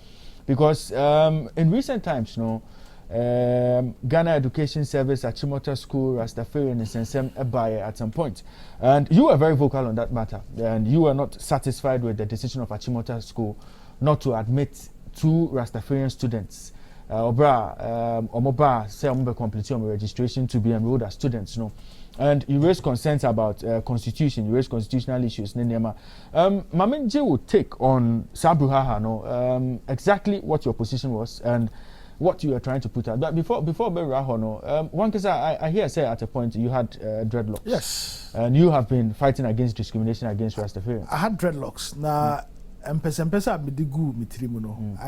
Because in recent times, Ghana Education Service at Chimota School, Rastafarian and Sensem Ebaye at some point. And you were very vocal on that matter. And you were not satisfied with the decision of Achimota School not to admit 2 Rastafarian students. Omoba, say complete registration to be enrolled as students, And you raised concerns about constitution, you raised constitutional issues. Mamenje would take on Sabruhaha, exactly what your position was and what you were trying to put out. But before Beraho, one case I hear say at a point you had dreadlocks. Yes. And you have been fighting against discrimination against Rastafarians. I had dreadlocks. Now, I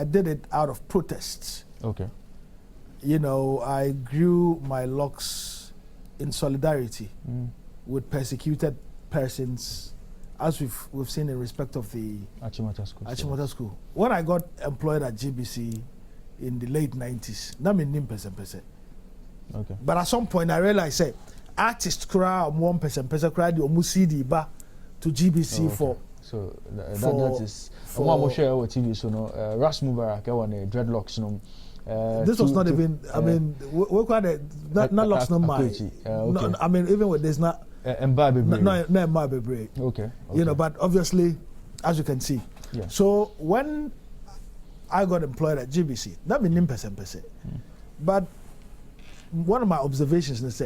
did it out of protests. Okay. You know, I grew my locks in solidarity with persecuted persons, as we've seen in respect of the Achimota School. When I got employed at GBC in the late 90s, okay. But at some point I realized, artists cry 1% cry the CD ba to GBC for. So that is for share with TV. So Ras Mubarak, I want dreadlocks. This was not even. I mean, we quite not locks no mind. No, I mean, even with this not. Not okay. You know, but obviously, as you can see. Yeah. So when I got employed at GBC, that means 9%. But one of my observations is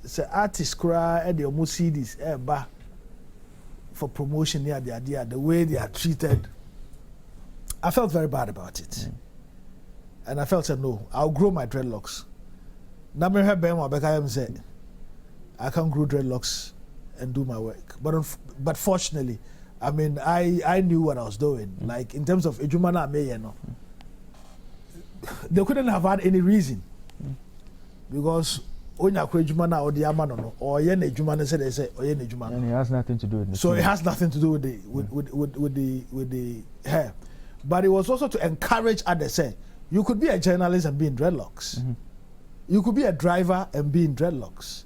say artists cry at the almost CDs for promotion near the idea, the way they are treated I felt very bad about it. And I felt said, no, I'll grow my dreadlocks. Said, I can't grow dreadlocks and do my work. But fortunately, I mean, I knew what I was doing. Like in terms of Ejumana Meyeno, they couldn't have had any reason. Because Onya Ejumana or the Amano or Yen Ejumana said they say Oyen Ejumana. And it has nothing to do with So it has nothing to do with the hair. But it was also to encourage others say, you could be a journalist and be in dreadlocks. You could be a driver and be in dreadlocks.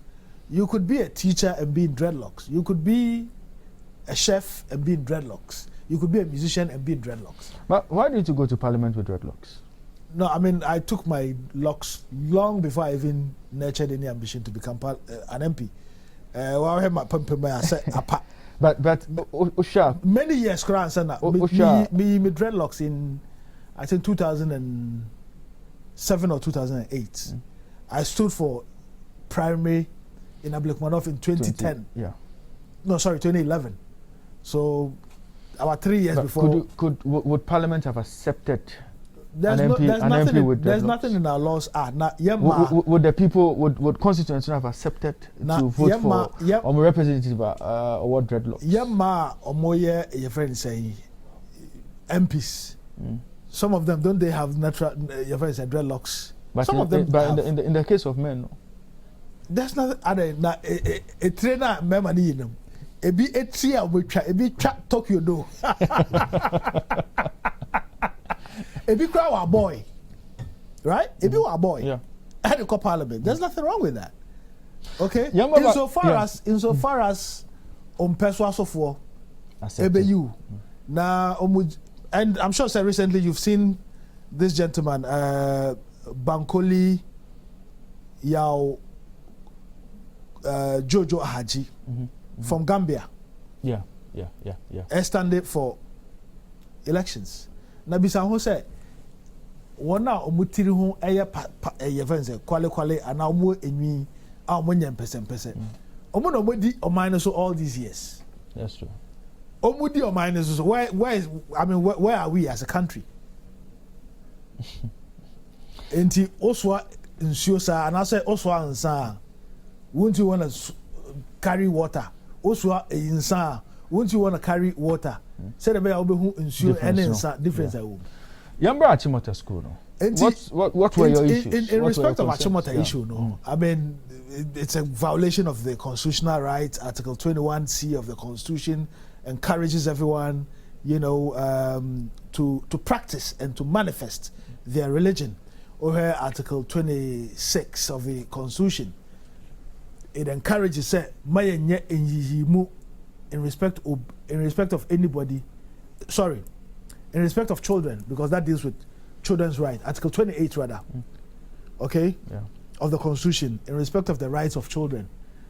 You could be a teacher and be in dreadlocks. You could be a chef and be in dreadlocks. You could be a musician and be in dreadlocks. But why did you go to parliament with dreadlocks? No, I mean, I took my locks long before I even nurtured any ambition to become an MP. I had my But many years, me dreadlocks in, I think 2007 or 2008. I stood for primary in Ablikmanov in 2010. No, sorry, 2011. So about 3 years before. Would Parliament have accepted there's nothing in our laws. Would the people would constituents have accepted to vote for a representative or what dreadlocks? Your friend say MPs. Some of them don't they have natural? Your friend said dreadlocks. But some of them. But in the case of men, no. There's nothing. A trainer, member, you know. A tree we try. A trap Tokyo do. A big crowd boy, right? A big boy. Yeah. At the parliament. There's nothing wrong with that. Okay. Insofar as perswaso for you now and I'm sure sir recently you've seen this gentleman Bankole Yao Jojo Ahaji from Gambia. Yeah. Standing for elections. Na bisa ho say wona omutiri ho eye events kwale ana omo enwi a omo nyam pese omo no modi oman so all these years. That's true. Omo di oman so where are we as a country? Enti oswa nsuo sa and I say oswa nsa won't you want to carry water? Oswa nsa won't you want to carry water? Say the way obehu nsuo and difference. Yambra Achimota school, no. What were your issues? In respect of Achimota issue, no. I mean, it's a violation of the constitutional rights. Article 21C of the Constitution encourages everyone, to practice and to manifest their religion. Or here, Article 26 of the Constitution, it encourages in respect of anybody, in respect of children, because that deals with children's rights. Article 28 rather, okay, of the Constitution, in respect of the rights of children.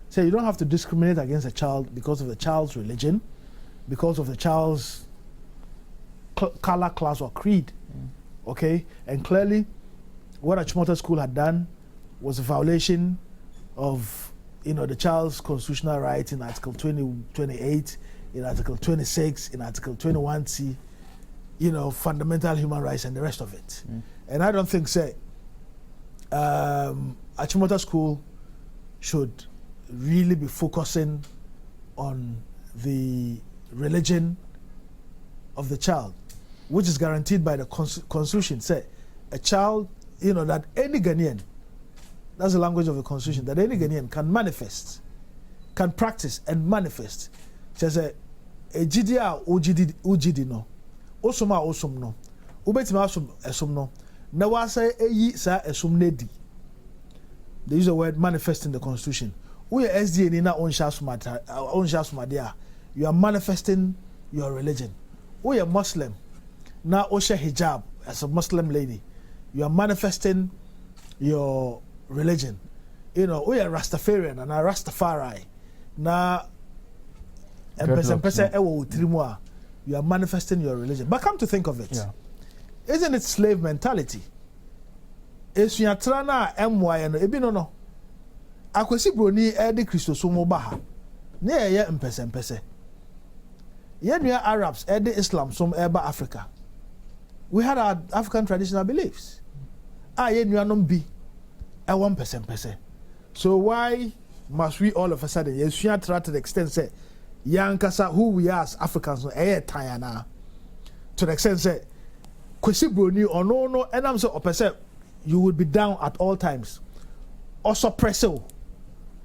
So you don't have to discriminate against a child because of the child's religion, because of the child's color, class, or creed, okay? And clearly, what Achimota School had done was a violation of the child's constitutional rights in Article 28, in Article 26, in Article 21C, fundamental human rights and the rest of it. And I don't think, Achimota School should really be focusing on the religion of the child, which is guaranteed by the Constitution. Say, a child, that any Ghanaian, that's the language of the Constitution, that any Ghanaian can manifest, can practice and manifest. Says a GDA ujidi no, osoma osom no, ubetima esum no, na wasa eyi sa esum nedi. They use the word manifest in the Constitution. We SDA ni na onsha sumadia. You are manifesting your religion. We are Muslim. Na osha hijab as a Muslim lady. You are manifesting your religion. We are Rastafarian and a Rastafari. Na you are manifesting your religion. But come to think of it, isn't it slave mentality? Is you trana MY no ebi no. Akwesi broni edi Christosomo baha. Ne ye mpese. Ye nua Arabs edi Islam som eba Africa. we had our African traditional beliefs. Ye nuanom bi 1%. So why must we all of a sudden try to the extent say yankasa who we are as Africans tayana to the extent say kwesi broni or no and I'm so opposite you would be down at all times. Also presso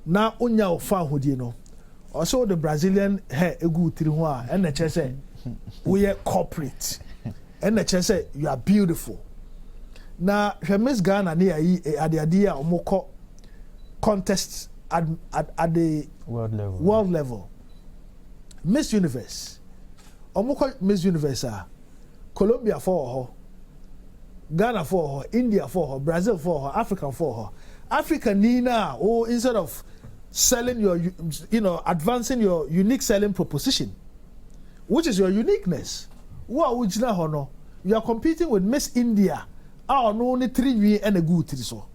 na unya ofa hodi no. Also the Brazilian hair egu tiri ho a and the chest say we are corporate and the chest say you are beautiful. Na Miss Ghana ni adia omoko contests at the world level. Miss Universe. Omoko Miss Universe Colombia for her, Ghana for her, India for her, Brazil for her, Africa for her. Africa Nina, instead of selling your, advancing your unique selling proposition, which is your uniqueness. You are competing with Miss India. No only 3 years and a good so.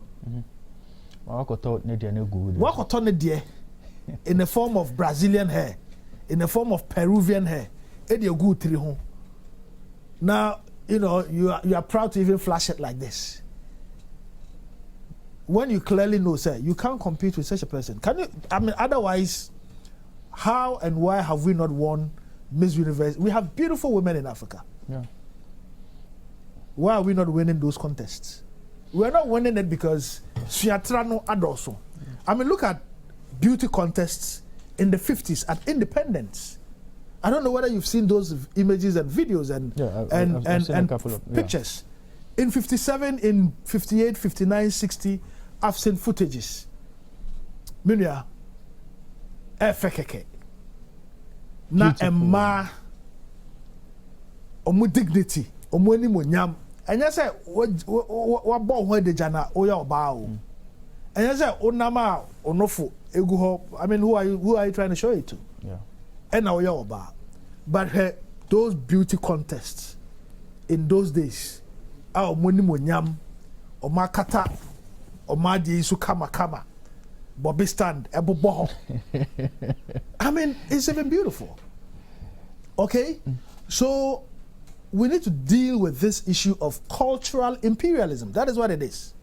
In the form of Brazilian hair, in the form of Peruvian hair, and your good 3 home. Now, you are proud to even flash it like this. When you clearly know, sir, you can't compete with such a person. Can you? I mean, otherwise, how and why have we not won Miss Universe? We have beautiful women in Africa. Yeah. Why are we not winning those contests? We're not winning it because Fiatrano Adoso. I mean, look at beauty contests in the 50s at Independence. I don't know whether you've seen those images and videos and pictures. In 57, in 58, 59, 60, I've seen footages. Minya, efekeke. Na emma, omu dignity, omu ni monyam. And you say, what born where the jana oya obao. And you say, onama onofu eguho. I mean, who are you trying to show it to? Yeah. And now oya oba. But those beauty contests in those days, moni monyam, omakata, omadi isu kama, Bobby stand, ebo boho. I mean, it's even beautiful. Okay, so we need to deal with this issue of cultural imperialism. That is what it is.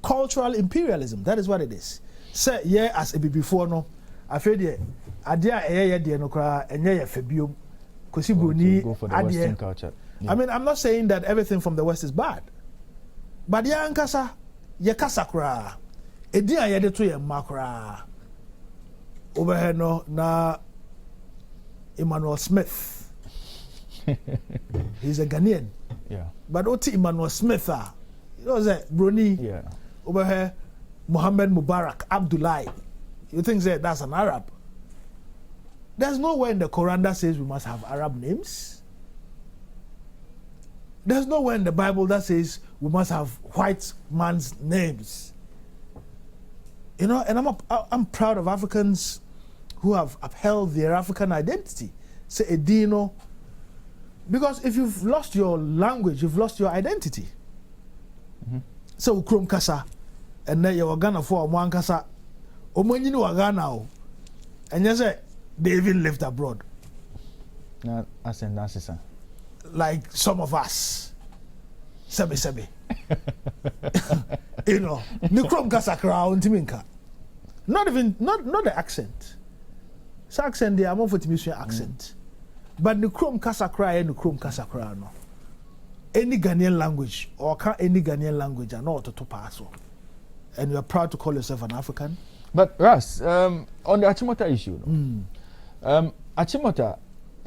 Cultural imperialism. That is what it is. Say yeah, as a before no, I feel the idea no kra enye ye febio kosi broni go for the Western culture. Yeah. I mean, I'm not saying that everything from the West is bad, but ya ankasa ye kasa kra edi a ye de to ye makra over here no na Emmanuel Smith. He's a Ghanaian. Yeah. But Oti Emmanuel Smith, you know that Bruni. Yeah. Over here, Muhammad Mubarak, Abdullahi. You think that that's an Arab? There's nowhere in the Quran that says we must have Arab names. There's nowhere in the Bible that says we must have white man's names. You know, and I'm proud of Africans who have upheld their African identity. Say Edino. Because if you've lost your language, you've lost your identity. So Ukrom Kasa, and then you're Ghana for one Kasa, Omonyi no Ghana, and you say they even lived abroad. Like some of us, Sebe. You know, Ukrom Kasa crown Timinka. Not the accent. So accent they are more for Timisha accent. But the Krom Kasa cry and the Krom Kasa cry no. Any Ghanaian language or any Ghanaian language are not to pass. And you are proud to call yourself an African. But Ras, on the Achimota issue, Achimota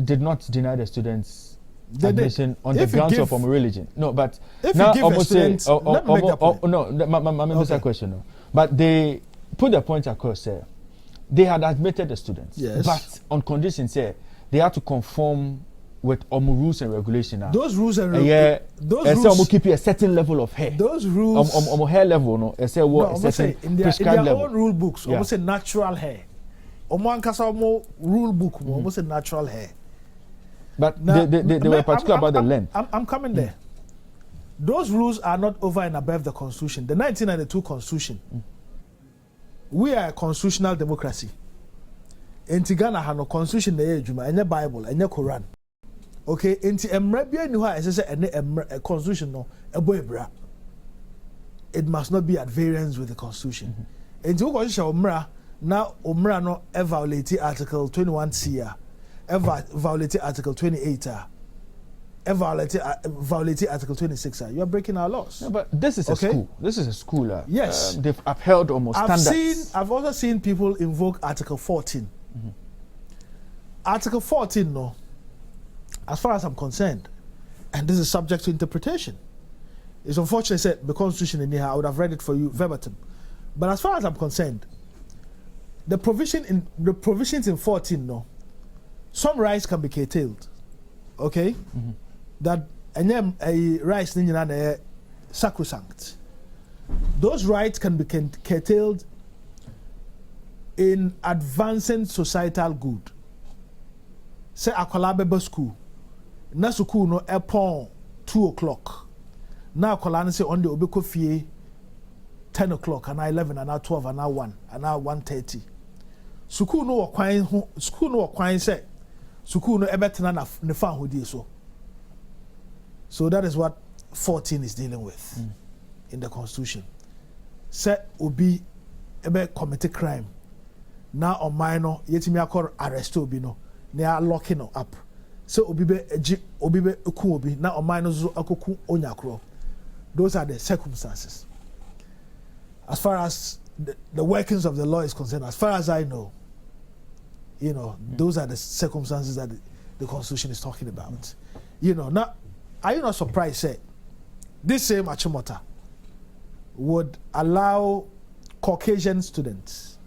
did not deny the students admission on the grounds of religion. No, but if now you give a student, a question. No. But they put the point across there. They had admitted the students, yes, but on conditions say they had to conform with rules and regulations. Those rules and regulations. Those rules keep a certain level of hair. Those rules. Hair level, no. Say what certain in their own rule books. Yeah. Almost a natural hair. Rule book. Almost a natural hair. But now, they were particular about the length. I'm coming there. Those rules are not over and above the Constitution. The 1992 Constitution. We are a constitutional democracy. In Tigana, no constitution, any Bible, any Quran. Okay, into emrebia ni ha say a constitution no eboebra. It must not be at variance with the constitution. Into constitution omra now omra no violate article 21C violate article 28 violate article 26 you are breaking our laws. No, but this is a school. This is a school. Yes. They've upheld almost standards. I've also seen people invoke article 14. Article 14 no, as far as I'm concerned, and this is subject to interpretation. It's unfortunate that the constitution in here, I would have read it for you verbatim. But as far as I'm concerned, the provisions in 14 no, some rights can be curtailed. Okay? That a rights in sacrosanct. Those rights can be curtailed in advancing societal good. Say akwala beba school. Na school no upon 2 o'clock. Now akwala say on the obeko fie 10 o'clock and 11 and 12 and 1 and 1:30. School no kwan say school no ebetena na ne fa hodi so. So that is what 14 is dealing with in the constitution. Say obi ebe commit crime. Now on minor yetimi akor arrest obi no. They are locking up. So obibe eku obi na omano zo akoku onyakro. Those are the circumstances. As far as the workings of the law is concerned, as far as I know, those are the circumstances that the Constitution is talking about. Now, are you not surprised, say, this same Achimota would allow Caucasian students,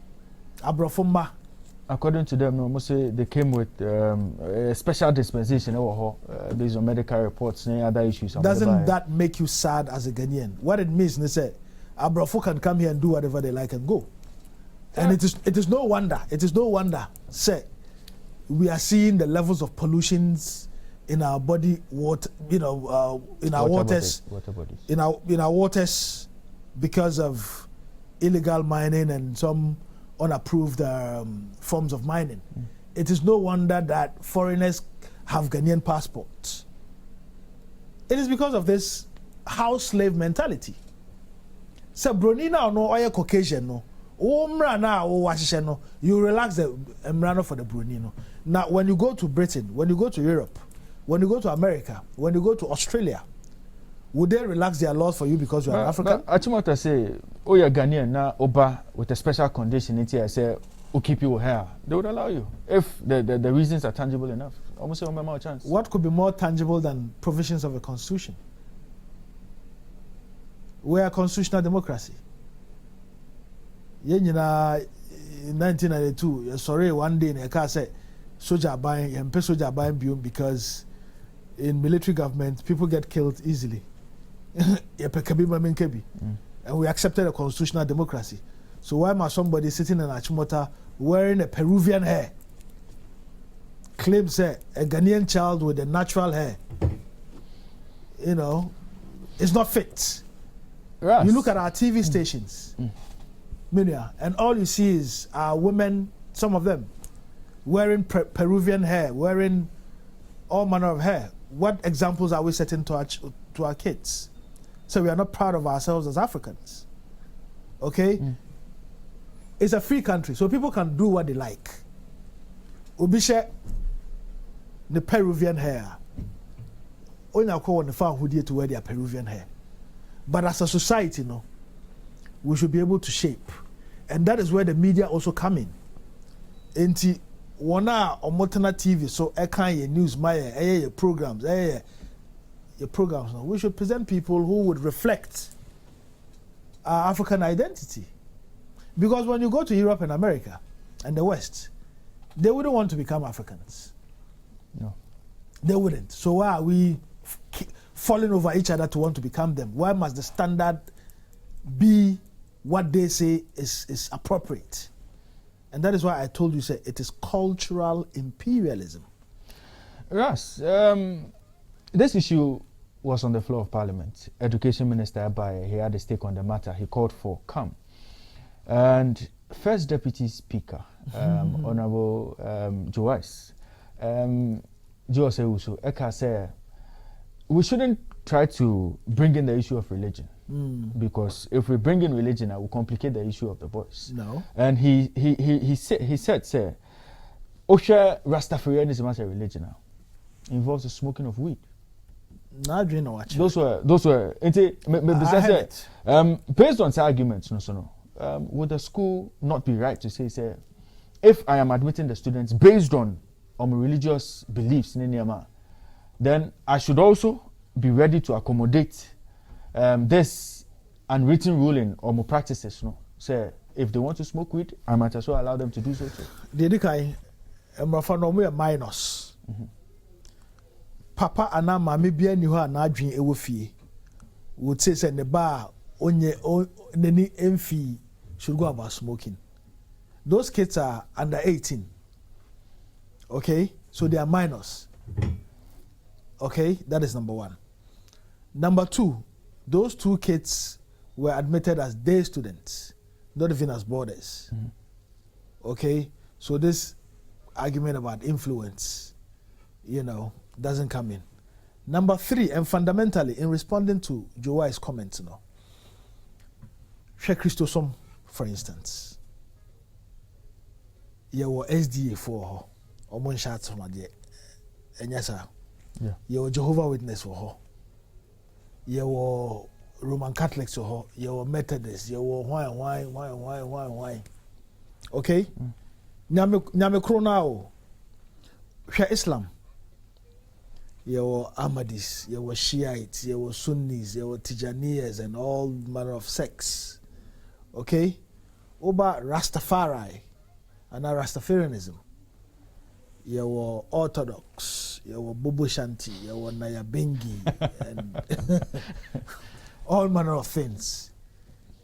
Abrafumba. According to them, almost say they came with a special dispensation based on medical reports and other issues. Doesn't that make you sad as a Ghanaian? What it means, they say, Abrafo can come here and do whatever they like and go. And it is no wonder. It is no wonder. Say, we are seeing the levels of pollutions in our body, water, in our waters, in our waters, because of illegal mining and some unapproved forms of mining. It is no wonder that foreigners have Ghanaian passports. It is because of this house slave mentality. So Bronina no oya Caucasian no, you relax the emrano for the Brunino. Now when you go to Britain, when you go to Europe, when you go to America, when you go to Australia, would they relax their laws for you because you are African? Achimota say, oh, you're Ghanaian now, Oba, with a special condition, I say, we'll keep you here. They would allow you if the reasons are tangible enough. Almost say, more chance. What could be more tangible than provisions of a constitution? We are a constitutional democracy. In 1992, sorry, one day, I can't say, soldier buying, because in military government, people get killed easily. And we accepted a constitutional democracy. So why must somebody sitting in Achimota wearing a Peruvian hair claims a Ghanaian child with a natural hair? It's not fit. Yes. You look at our TV stations, and all you see is women, some of them, wearing Peruvian hair, wearing all manner of hair. What examples are we setting to our kids? So we are not proud of ourselves as Africans. Okay? It's a free country, so people can do what they like. Ubisha, the Peruvian hair. Only call the fan who did to wear their Peruvian hair. But as a society, we should be able to shape. And that is where the media also come in. Enti wana omotana TV, so your news, your programs, your programs. We should present people who would reflect our African identity. Because when you go to Europe and America and the West, they wouldn't want to become Africans. No. They wouldn't. So why are we falling over each other to want to become them? Why must the standard be what they say is appropriate? And that is why I told you, it is cultural imperialism. Ras, this issue was on the floor of Parliament. Education Minister Abaye, he had a stake on the matter. He called for calm. And First Deputy Speaker, Honorable Joyce, Jose Uso, Eka say, we shouldn't try to bring in the issue of religion. Because if we bring in religion, it will complicate the issue of the voice. No. And he said, say, Osha Rastafarianism as a religion now involves the smoking of weed. Not doing no watch. Those were based on his arguments, would the school not be right to say, if I am admitting the students based on religious beliefs in Niyama, then I should also be ready to accommodate this unwritten ruling or more practices, Say if they want to smoke weed, I might as well allow them to do so too. Dedikai emrafanomu minus. Papa ana mama bia ni ho na adwen ewo fie. Would say the bar onye neni emfi should go about smoking. Those kids are under 18. Okay? So they are minors. Okay? That is number one. Number two, those two kids were admitted as day students, not even as boarders. Okay? So this argument about influence, doesn't come in. Number three, and fundamentally, in responding to Joai's comments, Sheikh Christosom, for instance, you were SDA for her, or shots from the and yes, sir. Yeah. You were Jehovah Witness for her. You were Roman Catholics for her. You were Methodists. You were why. Okay? Nyame Kronao. Islam. You were Ahmadis. You were Shiites. You were Sunnis. You were Tijaniyas and all manner of sects. Okay? Oba Rastafari and Rastafarianism. You were Orthodox, you were Bobo Shanti, you were Nayabengi, and all manner of things.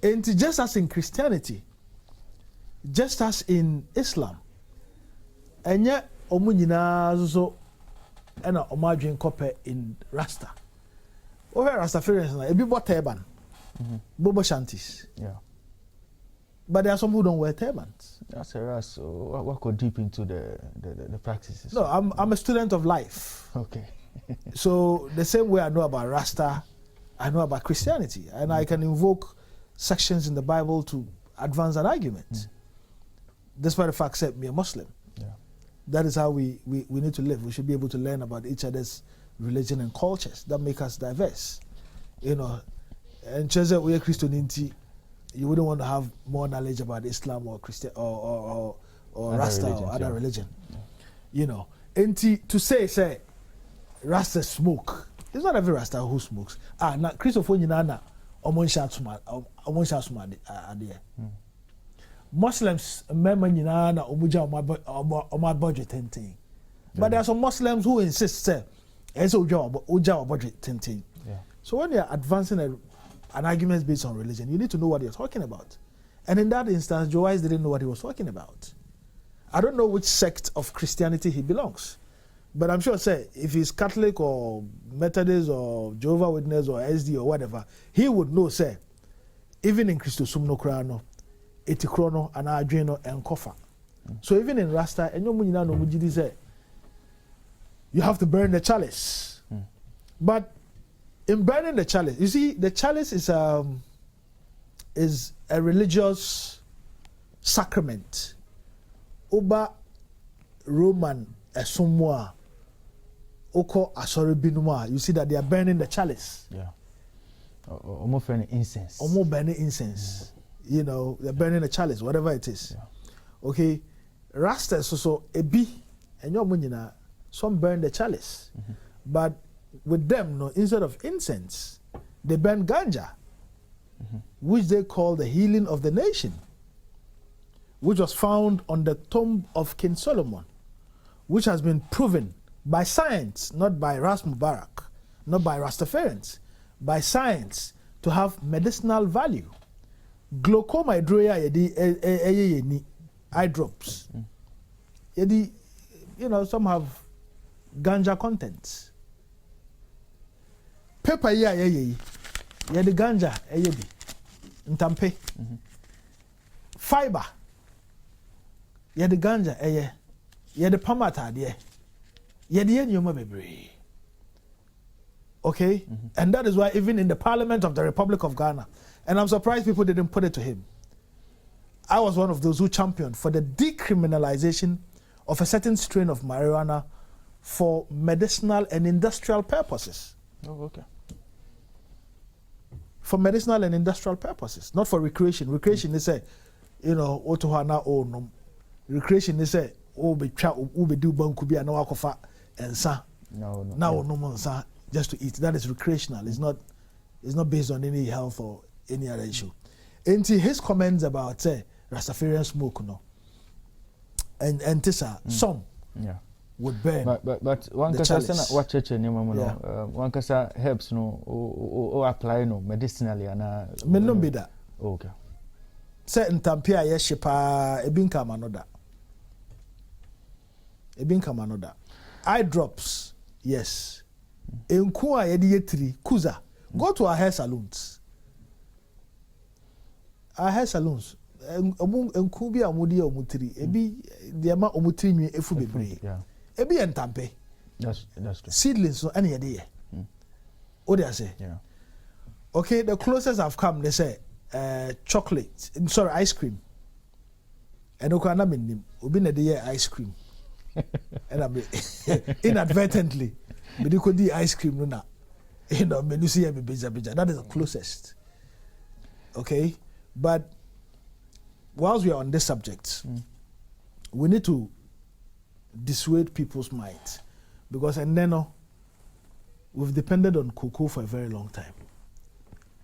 And just as in Christianity, just as in Islam, and yet omunyina so and omadwen kope in Rasta. Over Rastafarians na ebi bo turban, Bobo Shantis. Yeah. But there are some who don't wear turbans. That's a Ras. So what go deep into the practices? No, I'm a student of life. Okay. So the same way I know about Rasta, I know about Christianity, and I can invoke sections in the Bible to advance an argument. Despite the fact that me a Muslim. Yeah. That is how we need to live. We should be able to learn about each other's religion and cultures that make us diverse. And Cheze we are Christianity. You wouldn't want to have more knowledge about Islam or Christian or Rasta or other religion. Yeah. And to say Rasta smoke. It's not every Rasta who smokes. Na Christopher Nina Muslims remember Nina omuja budget tenting. But there are some Muslims who insist say uja budget tenting. So when you're advancing an argument based on religion, you need to know what you're talking about. And in that instance, Joais didn't know what he was talking about. I don't know which sect of Christianity he belongs. But I'm sure, say, if he's Catholic or Methodist or Jehovah Witness or SD or whatever, he would know, say, even in Christosum no krano, etikrono, and adreno, and kofa. So even in Rasta, and no say, you have to burn the chalice. But in burning the chalice, you see, the chalice is a religious sacrament. Oba Roman esumwa oko asori binuma. You see that they are burning the chalice. Yeah. Almost burning incense. Almost burning incense. They're burning the chalice, whatever it is. Yeah. Okay. Rasta so ebi and some burn the chalice. But with them, instead of incense, they burn ganja, which they call the healing of the nation, which was found on the tomb of King Solomon, which has been proven by science, not by Ras Mubarak, not by Rastafarians, by science to have medicinal value. Glaucoma eye drops. Some have ganja contents. Paper the ganja ntampe. Fiber the ganja the pamata Yediye nyoma bebre. Okay? And that is why even in the Parliament of the Republic of Ghana, and I'm surprised people didn't put it to him, I was one of those who championed for the decriminalization of a certain strain of marijuana for medicinal and industrial purposes. Oh, okay. For medicinal and industrial purposes, not for recreation. Recreation is a, otohana o recreation is a be do banku bi ana wakofa ensa. No. Now no monsa just to eat. That is recreational. It's not based on any health or any other issue. And his comments about Rastafarian smoke and tisa some would burn. But one kasa what church one kasa helps or apply medicinally and me no be that. Okay. Certain tampia yeshipa ebin kama noda. Eye drops, yes. Enku a yedi yetri kuza. Go to our hair salons. Our hair salons. Enku bi amudi omutri. Ebi diama omutri nwe efu bebre. Yeah. Ebi entampe. That's true. Seedlings so any yedi ye. What do I say? Yeah. Okay, the closest I've come, they say chocolate. Sorry, ice cream. And okana minim. Obi na de ice cream. And I mean, inadvertently, but you could do ice cream, no, when you see a bija, that is the closest. Okay, but whilst we are on this subject, we need to dissuade people's minds because and then we've depended on cocoa for a very long time,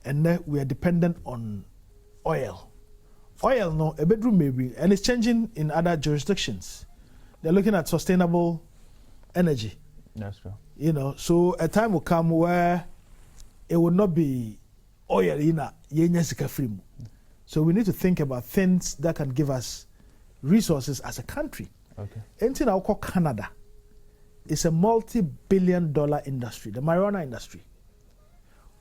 and then we are dependent on oil. Oil, no, a bedroom maybe, and it's changing in other jurisdictions. They're looking at sustainable energy. That's true. So a time will come where it will not be oil in a yenyasika free. So we need to think about things that can give us resources as a country. Okay. Anything I call Canada is a multi-billion-dollar industry, the marijuana industry.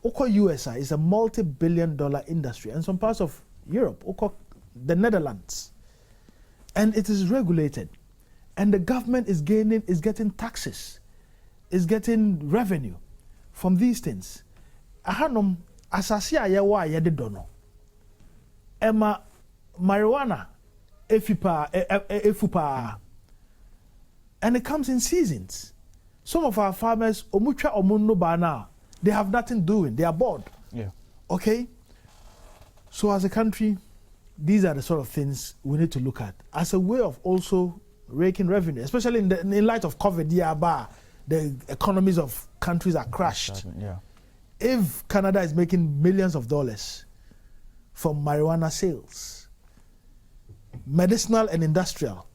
Oko USA is a multi-billion-dollar industry, and some parts of Europe, Oko the Netherlands, and it is regulated. And the government is getting taxes, is getting revenue from these things. Ahanom asasi ayawa ayede dono. Emma marijuana efupa. And it comes in seasons. Some of our farmers omucha omunno bana, they have nothing doing. They are bored. Yeah. Okay? So as a country, these are the sort of things we need to look at as a way of also raking revenue, especially in light of COVID. The economies of countries are crashed. Yeah. If Canada is making millions of dollars from marijuana sales, medicinal and industrial,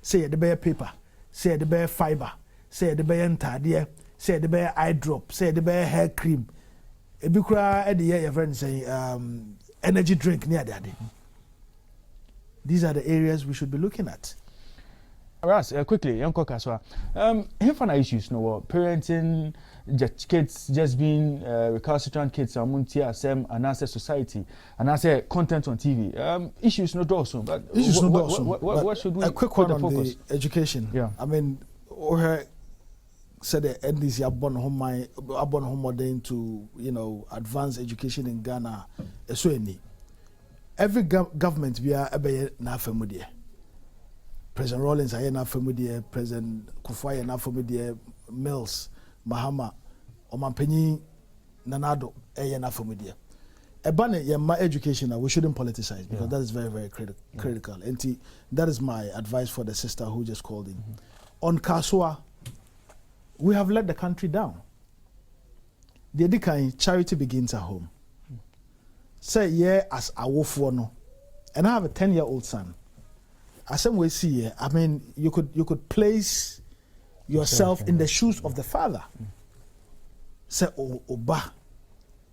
say the bear paper, say the bear fiber, say the bear entire, say the bear eye drop, say the bear hair cream. Ebikura at the your friend saying energy drink near that. These are the areas we should be looking at. Ras, quickly, young Kokaswa. Infant issues, no parenting, kids just being recalcitrant kids, Amuntia, and answer society, and answer content on TV. Issues no dorsum, but issues no dorsum. What should we? A quick one on the education. Yeah. I mean, said the NDC abon home to advance education in Ghana. Every government we are na familiar. President Rawlings are na familiar. President Kufuor na familiar. Mills, Mahama, Omanpenyi, Nanado na familiar. My education we shouldn't politicize because that is very, very critical. And that is my advice for the sister who just called in. On Kasua, we have let the country down. The Edikan charity begins at home. Say as a wolf no, and I have a 10-year-old son. As some way see I mean you could place yourself in the shoes of the father. Say oba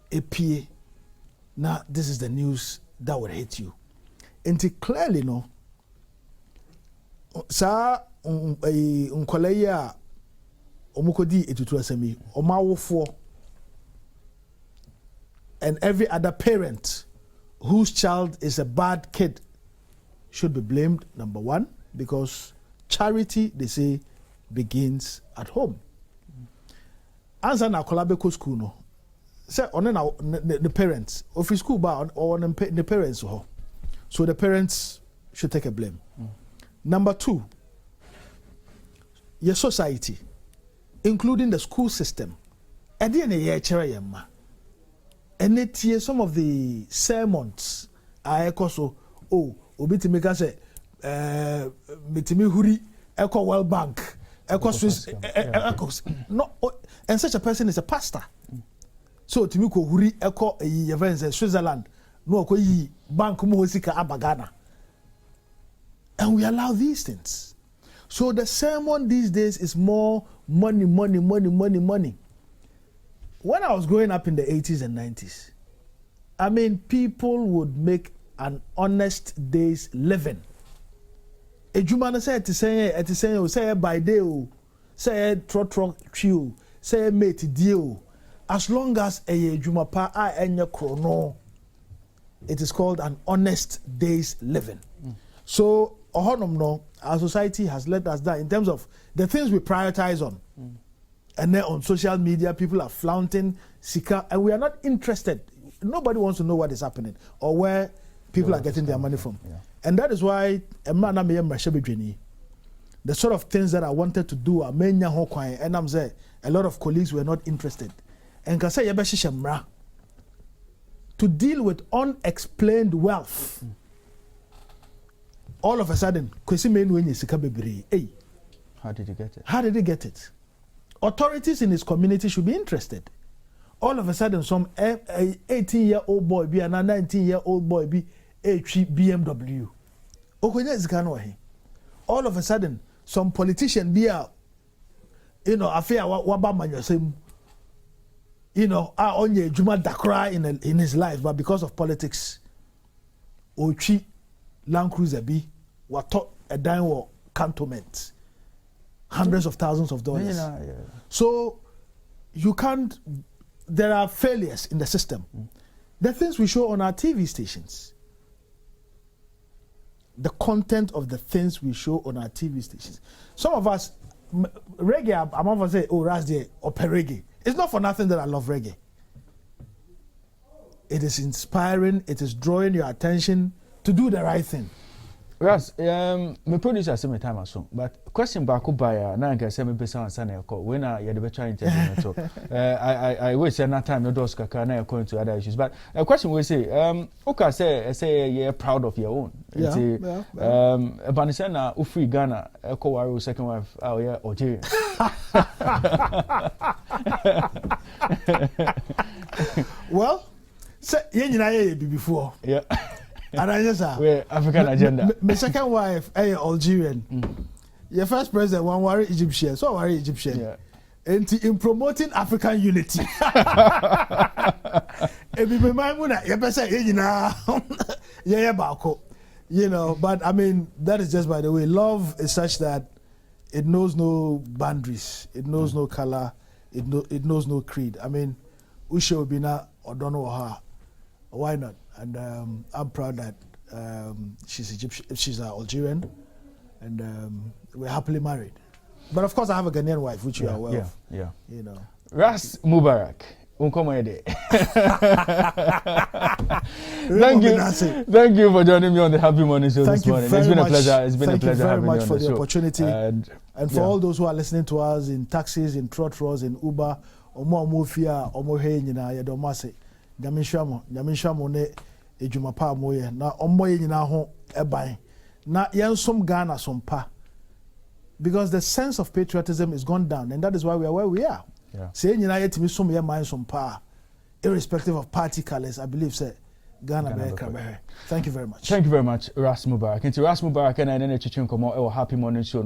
epie. Now this is the news that would hit you. And clearly no. Sa unkoleya omukodi etutu asemi omawofo. And every other parent whose child is a bad kid should be blamed, number one, because charity, they say, begins at home. Answer na kolabeko school no. Say on the parents of school bar or the parents so the parents should take a blame. Number 2, your society, including the school system, and some of the sermons are so obiti make say mitimi huri eco World Bank eco Swiss no, and such a person is a pastor. So timiko huri eco events in Switzerland no ko yi bank mo sika abagana, and we allow these things. So the sermon these days is more money. When I was growing up in the 80s and 90s, I mean, people would make an honest day's living. A Jumana said to say by day, say trot chew, say mate deal. As long as a Jumapa and your chrono, it is called an honest day's living. So, our society has let us down in terms of the things we prioritize on. And then on social media, people are flaunting Sika, and we are not interested. Nobody wants to know what is happening or where people are getting their money from. Yeah. And that is why the sort of things that I wanted to do are and I'm saying a lot of colleagues were not interested. And can say to deal with unexplained wealth. All of a sudden, how did he get it? How did he get it? Authorities in his community should be interested. All of a sudden, some 18-year-old boy be and a 19-year-old boy be a BMW. All of a sudden, some politician be a, affair wabama only Juma Dakra in his life, but because of politics, Ochi Land Cruiser be what taught a dime cantonment. Hundreds of thousands of dollars. Yeah. So you can't, there are failures in the system. The things we show on our TV stations, the content of the things we show on our TV stations. Some of us, reggae, I'm going to say, Ras de or reggae. It's not for nothing that I love reggae. It is inspiring, it is drawing your attention to do the right thing. Ras, my producer say my time so, but question back by na nka say me pesa ansa na ekọ when you dey try interview so I wait say na time no dos kaka na ekọ into other issues, but a question we say okay say you're proud of your own. Banisa na ufri Ghana ekọ wari second wife yeah Algeria. Well, say you nyina be before. Yeah. And I just we're African agenda. My second wife, Algerian. Your first president, one worry Egyptian, so worry Egyptian. Yeah. And in promoting African unity. But I mean, that is just by the way. Love is such that it knows no boundaries, it knows no color, it knows no creed. I mean, Usha Obina or don't know her. Why not? And I'm proud that she's Egyptian, she's Algerian, and we're happily married. But of course, I have a Ghanaian wife, which you are aware of. Yeah. Ras Mubarak. Thank you for joining me on the Happy Morning Show this morning. It's been a pleasure. It's been a pleasure having you on the show. Thank you very much for the opportunity, and for all those who are listening to us in taxis, in trotros, in Uber, Nyamisha ne ejumapa moye na omoye nyina ho eban na yensom Ghana sompa, because the sense of patriotism is gone down, and that is why we are where we are. Say nyina yetimi som ye man sompa, irrespective of party colors. I believe say Ghana be. Thank you very much. Thank you very much, Ras Mubarak. Into Ras Mubarak and then Happy Morning Show.